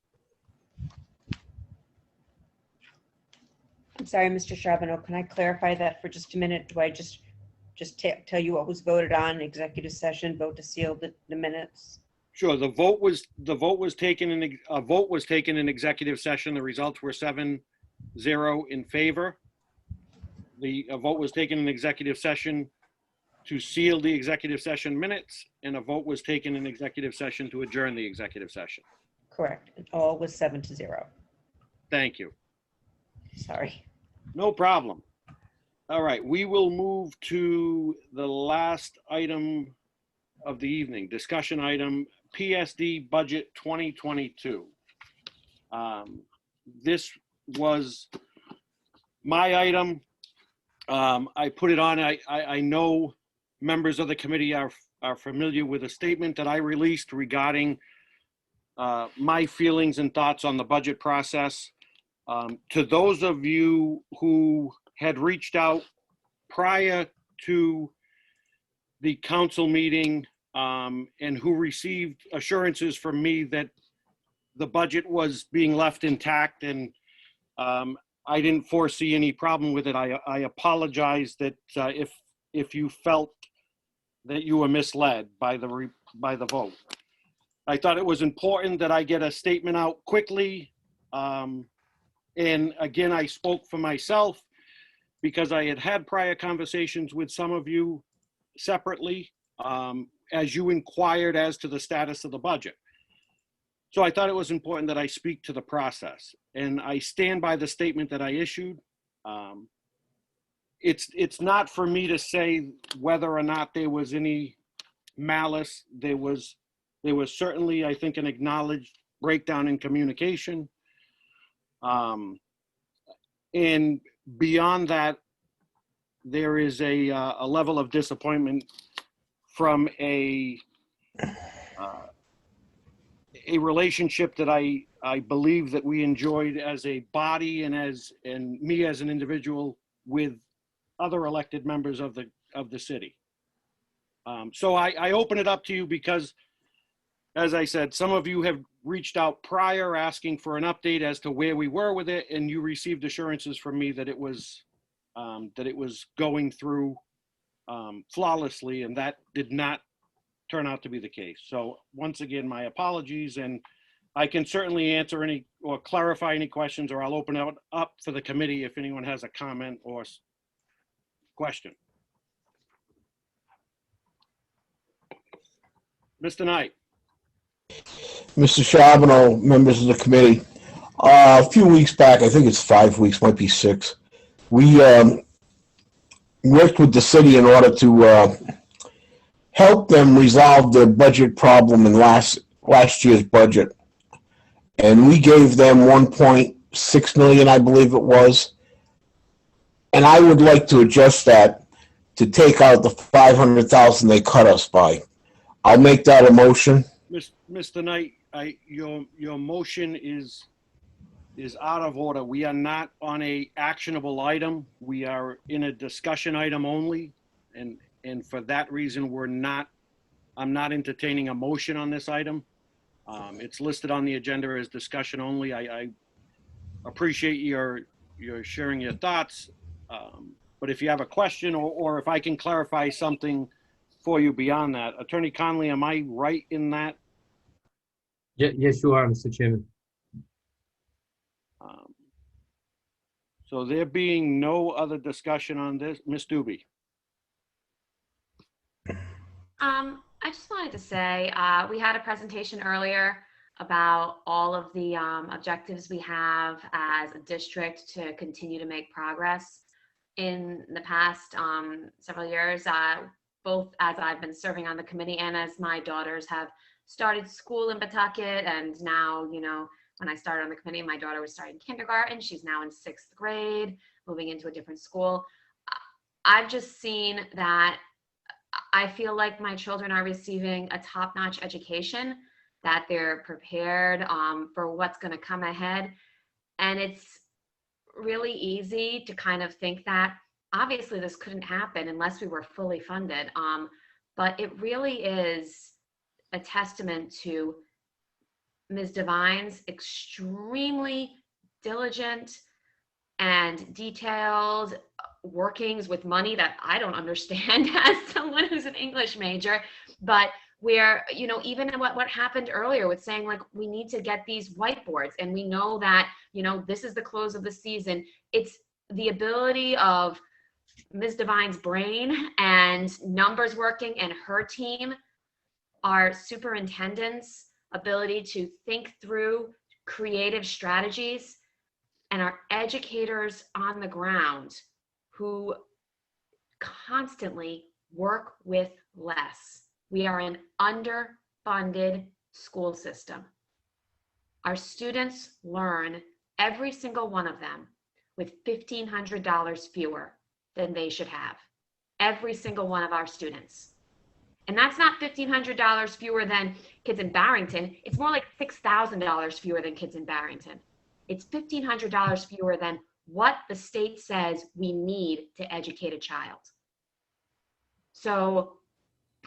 S8: I'm sorry, Mr. Charbonneau, can I clarify that for just a minute? Do I just tell you what was voted on in executive session, vote to seal the minutes?
S1: Sure, a vote was taken in executive session. The results were 7-0 in favor. A vote was taken in executive session to seal the executive session minutes, and a vote was taken in executive session to adjourn the executive session.
S8: Correct. And all was 7-0.
S1: Thank you.
S8: Sorry.
S1: No problem. All right, we will move to the last item of the evening, discussion item, PSD Budget 2022. This was my item. I put it on. I know members of the committee are familiar with a statement that I released regarding my feelings and thoughts on the budget process. To those of you who had reached out prior to the council meeting and who received assurances from me that the budget was being left intact and I didn't foresee any problem with it. I apologize that if you felt that you were misled by the vote. I thought it was important that I get a statement out quickly. And again, I spoke for myself because I had had prior conversations with some of you separately as you inquired as to the status of the budget. So I thought it was important that I speak to the process, and I stand by the statement that I issued. It's not for me to say whether or not there was any malice. There was certainly, I think, an acknowledged breakdown in communication. And beyond that, there is a level of disappointment from a relationship that I believe that we enjoyed as a body and me as an individual with other elected members of the city. So I open it up to you because, as I said, some of you have reached out prior asking for an update as to where we were with it, and you received assurances from me that it was going through flawlessly, and that did not turn out to be the case. So once again, my apologies, and I can certainly answer any or clarify any questions, or I'll open it up for the committee if anyone has a comment or question. Mr. Knight.
S4: Mr. Charbonneau, members of the committee, a few weeks back, I think it's 5 weeks, might be 6, we worked with the city in order to help them resolve their budget problem in last year's budget. And we gave them 1.6 million, I believe it was. And I would like to adjust that to take out the 500,000 they cut us by. I'll make that a motion.
S1: Mr. Knight, your motion is out of order. We are not on a actionable item. We are in a discussion item only. And for that reason, I'm not entertaining a motion on this item. It's listed on the agenda as discussion only. I appreciate your sharing your thoughts. But if you have a question or if I can clarify something for you beyond that, Attorney Conley, am I right in that?
S19: Yes, you are, Mr. Chairman.
S1: So there being no other discussion on this, Ms. Doobie.
S15: I just wanted to say, we had a presentation earlier about all of the objectives we have as a district to continue to make progress in the past several years, both as I've been serving on the committee and as my daughters have started school in Pawtucket. And now, you know, when I started on the committee, my daughter was starting kindergarten. She's now in 6th grade, moving into a different school. I've just seen that I feel like my children are receiving a top-notch education, that they're prepared for what's going to come ahead. And it's really easy to kind of think that obviously this couldn't happen unless we were fully funded. But it really is a testament to Ms. Devine's extremely diligent and detailed workings with money that I don't understand as someone who's an English major, but where, you know, even what happened earlier with saying, like, we need to get these whiteboards, and we know that, you know, this is the close of the season. It's the ability of Ms. Devine's brain and numbers working and her team, our superintendent's ability to think through creative strategies, and our educators on the ground who constantly work with less. We are an underfunded school system. Our students learn, every single one of them, with $1,500 fewer than they should have. Every single one of our students. And that's not $1,500 fewer than kids in Barrington. It's more like $6,000 fewer than kids in Barrington. It's $1,500 fewer than what the state says we need to educate a child. So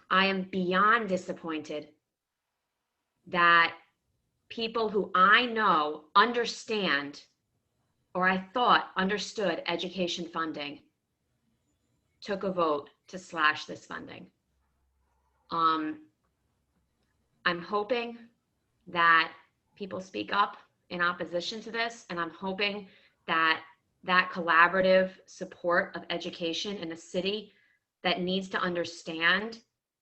S15: I am beyond disappointed that people who I know understand, or I thought understood, education funding took a vote to slash this funding. I'm hoping that people speak up in opposition to this, and I'm hoping that that collaborative support of education in the city that needs to understand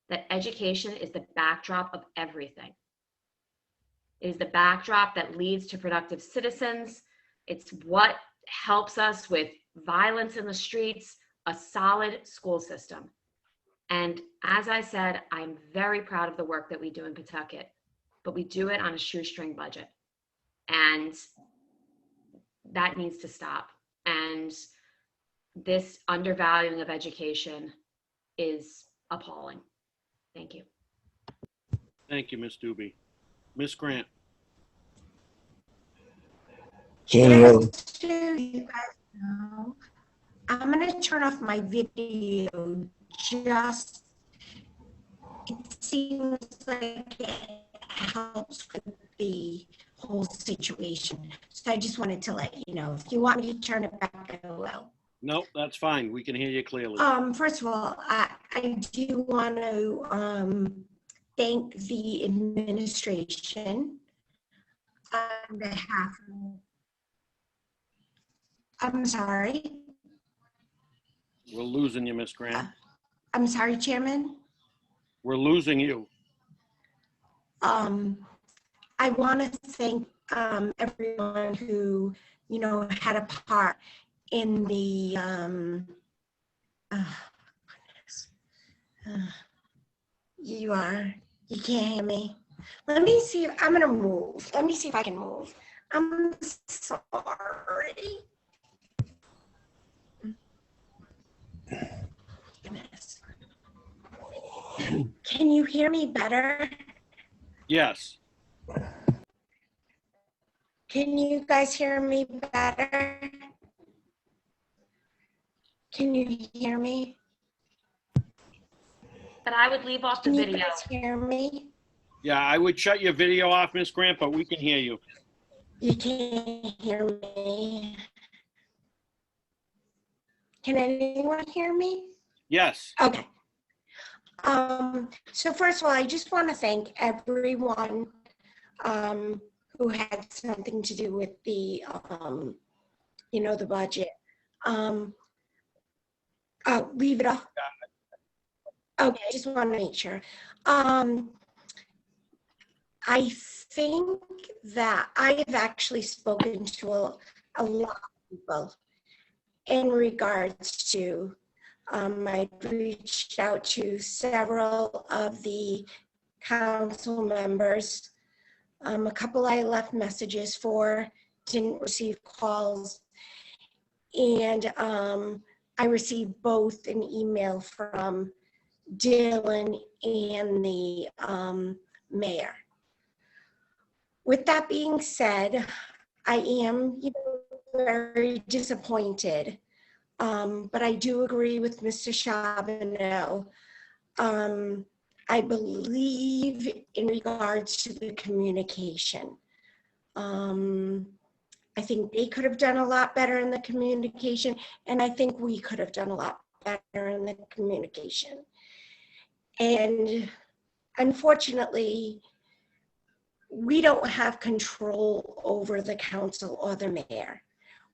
S15: that education is the backdrop of everything. It is the backdrop that leads to productive citizens. It's what helps us with violence in the streets, a solid school system. And as I said, I'm very proud of the work that we do in Pawtucket, but we do it on a shoestring budget. And that needs to stop. And this undervaluing of education is appalling. Thank you.
S1: Thank you, Ms. Doobie. Ms. Grant.
S3: Just so you guys know, I'm going to turn off my video. Just, it seems like it helps with the whole situation. So I just wanted to let you know. If you want me to turn it back, I will.
S1: No, that's fine. We can hear you clearly.
S3: First of all, I do want to thank the administration on behalf of, I'm sorry.
S1: We're losing you, Miss Grant.
S3: I'm sorry, Chairman.
S1: We're losing you.
S3: I want to thank everyone who, you know, had a part in the you can't hear me. Let me see if I'm gonna move. Let me see if I can move. I'm sorry. Goodness. Can you hear me better?
S1: Yes.
S3: Can you guys hear me better? Can you hear me?
S15: But I would leave off the
S3: Can you
S15: video.
S3: guys hear me?
S1: Yeah, I would shut your video off, Miss Grant, but we can hear you.
S3: You can't hear me. Can anyone hear me?
S1: Yes.
S3: Okay. So first of all, I just want to thank everyone who had something to do with the, you know, the budget. Leave it off. Okay, I just want to make sure. I think that I have actually spoken to a lot of people in regards to, I reached out to several of the council members. A couple I left messages for, didn't receive calls. And I received both an email from Dylan and the mayor. With that being said, I am, you know, very disappointed. But I do agree with Mr. Charbonneau. I believe in regards to the communication. I think they could have done a lot better in the communication, and I think we could have done a lot better in the communication. And unfortunately, we don't have control over the council or the mayor.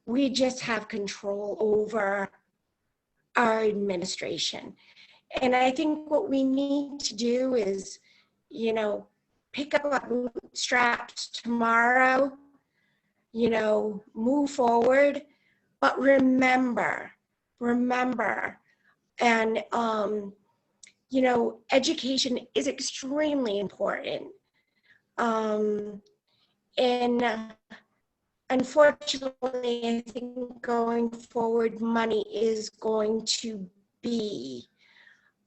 S3: We just have control over our administration. And I think what we need to do is, you know, pick up our bootstraps tomorrow, you know, move forward, but remember, and, you know, education is extremely important. And unfortunately, I think going forward, money is going to be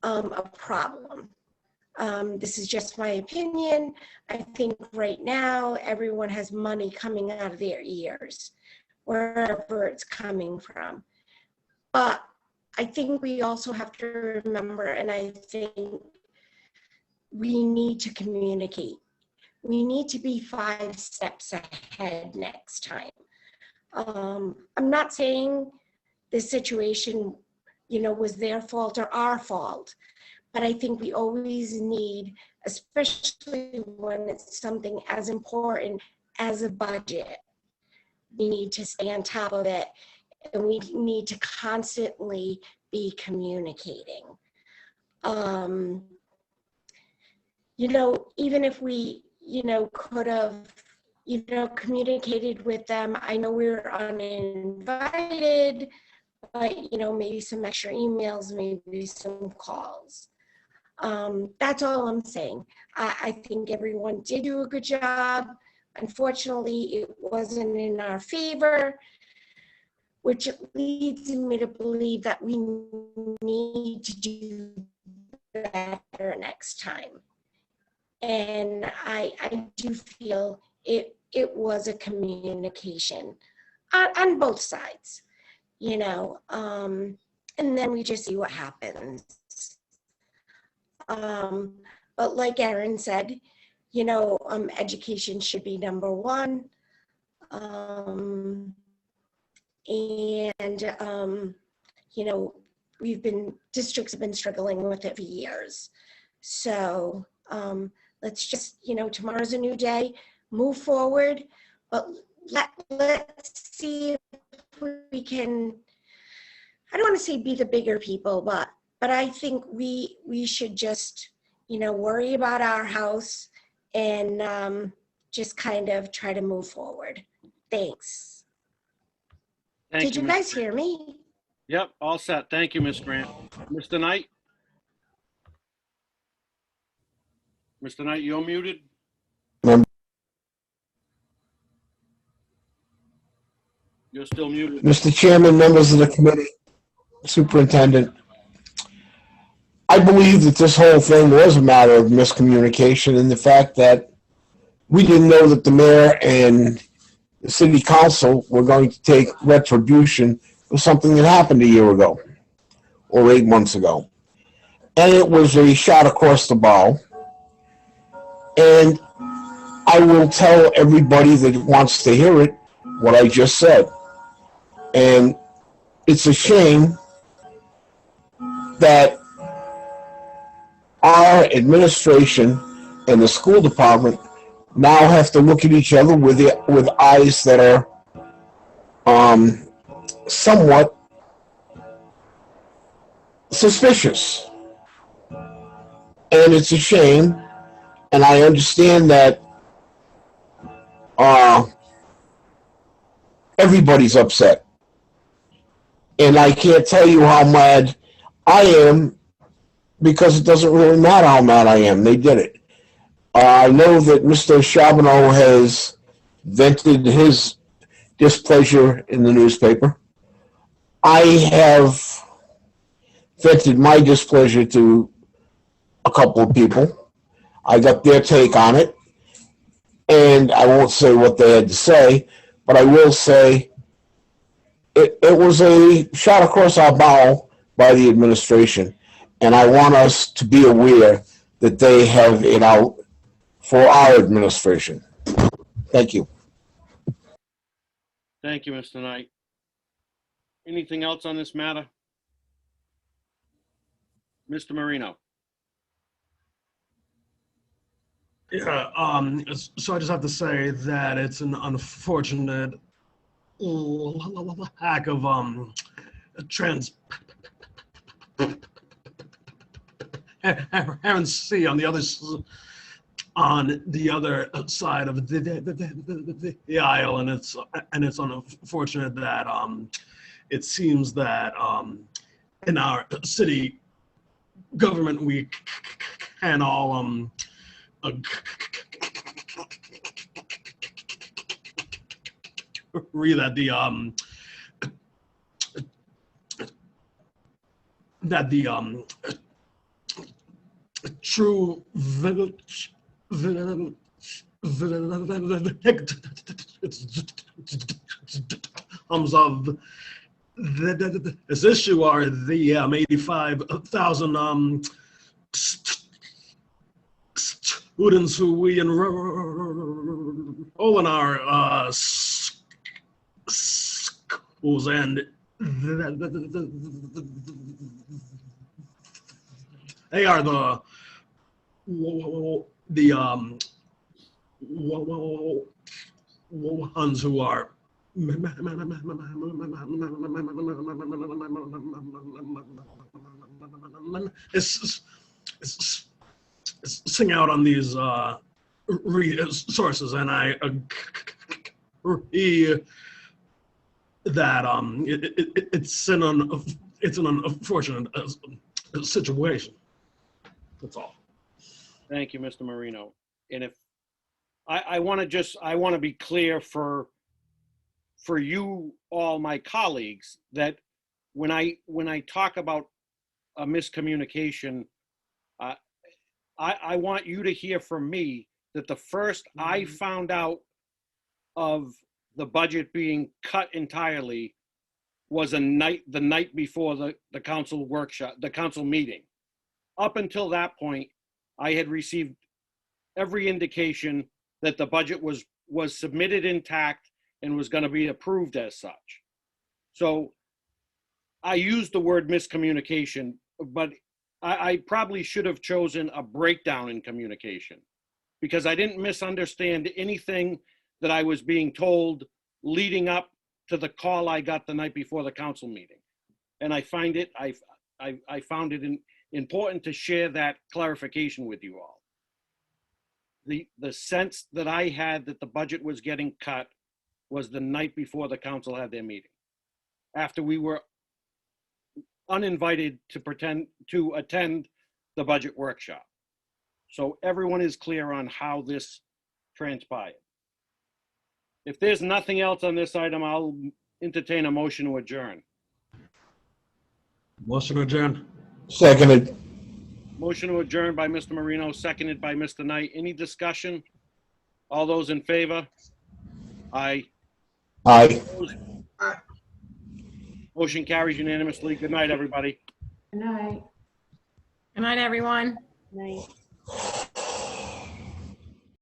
S3: a problem. This is just my opinion. I think right now, everyone has money coming out of their ears, wherever it's coming from. But I think we also have to remember, and I think we need to communicate. We need to be 5 steps ahead next time. I'm not saying this situation, you know, was their fault or our fault, but I think we always need, especially when it's something as important as a budget, we need to stay on top of it, and we need to constantly be communicating. You know, even if we, you know, could have, you know, communicated with them. I know we were uninvited, but, you know, maybe some extra emails, maybe some calls. That's all I'm saying. I think everyone did do a good job. Unfortunately, it wasn't in our favor, which leads me to believe that we need to do better next time. And I do feel it was a communication on both sides, you know, and then we just see what happens. But like Erin said, you know, education should be number one. And you know, districts have been struggling with it for years. So let's just, you know, tomorrow's a new day, move forward, but let's see if we can, I don't want to say be the bigger people, but I think we should just, you know, worry about our house and just kind of try to move forward. Thanks.
S1: Thank
S3: Did you
S1: Ms.
S3: guys
S1: Grant.
S3: hear me?
S1: Yep, all set. Thank you, Ms. Grant. Mr. Knight? Mr. Knight, you're muted? You're still muted.
S4: Mr. Chairman, members of the committee, superintendent, I believe that this whole thing was a matter of miscommunication and the fact that we didn't know that the mayor and the city council were going to take retribution for something that happened a year ago or 8 months ago. And it was a shot across the bow. And I will tell everybody that wants to hear it what I just said. And it's a shame that our administration and the school department now have to look at each other with eyes that are somewhat suspicious. And it's a shame, and I understand that everybody's upset. And I can't tell you how mad I am, because it doesn't really matter how mad I am. They did it. I know that Mr. Charbonneau has vented his displeasure in the newspaper. I have vented my displeasure to a couple of people. I got their take on it, and I won't say what they had to say, but I will say it was a shot across our bow by the administration, and I want us to be aware that they have it out for our administration. Thank you.
S1: Thank you, Mr. Knight. Anything else on this matter? Mr. Marino?
S18: Yeah, so I just have to say that it's an unfortunate lack of transparency on the other side of the aisle, and it's unfortunate that it seems that in our city government we can all agree that the true of this issue are the 85,000 students who we enroll in our schools, and they are the ones who are sing out on these resources, and I agree that it's an unfortunate situation. That's all.
S1: Thank you, Mr. Marino. And if I want to be clear for you all, my colleagues, that when I talk about a miscommunication, I want you to hear from me that the first I found out of the budget being cut entirely was the night before the council workshop, the council meeting. Up until that point, I had received every indication that the budget was submitted intact and was going to be approved as such. So I used the word miscommunication, but I probably should have chosen a breakdown in communication, because I didn't misunderstand anything that I was being told leading up to the call I got the night before the council meeting. And I found it important to share that clarification with you all. The sense that I had that the budget was getting cut was the night before the council had their meeting, after we were uninvited to attend the budget workshop. So everyone is clear on how this transpired. If there's nothing else on this item, I'll entertain a motion to adjourn.
S18: Motion adjourned.
S4: Seconded.
S1: Motion to adjourn by Mr. Marino, seconded by Mr. Knight. Any discussion? All those in favor? Aye.
S4: Aye.
S1: Opposed? Motion carries unanimously. Good night, everybody.
S10: Good night.
S16: Good night, everyone.
S8: Night.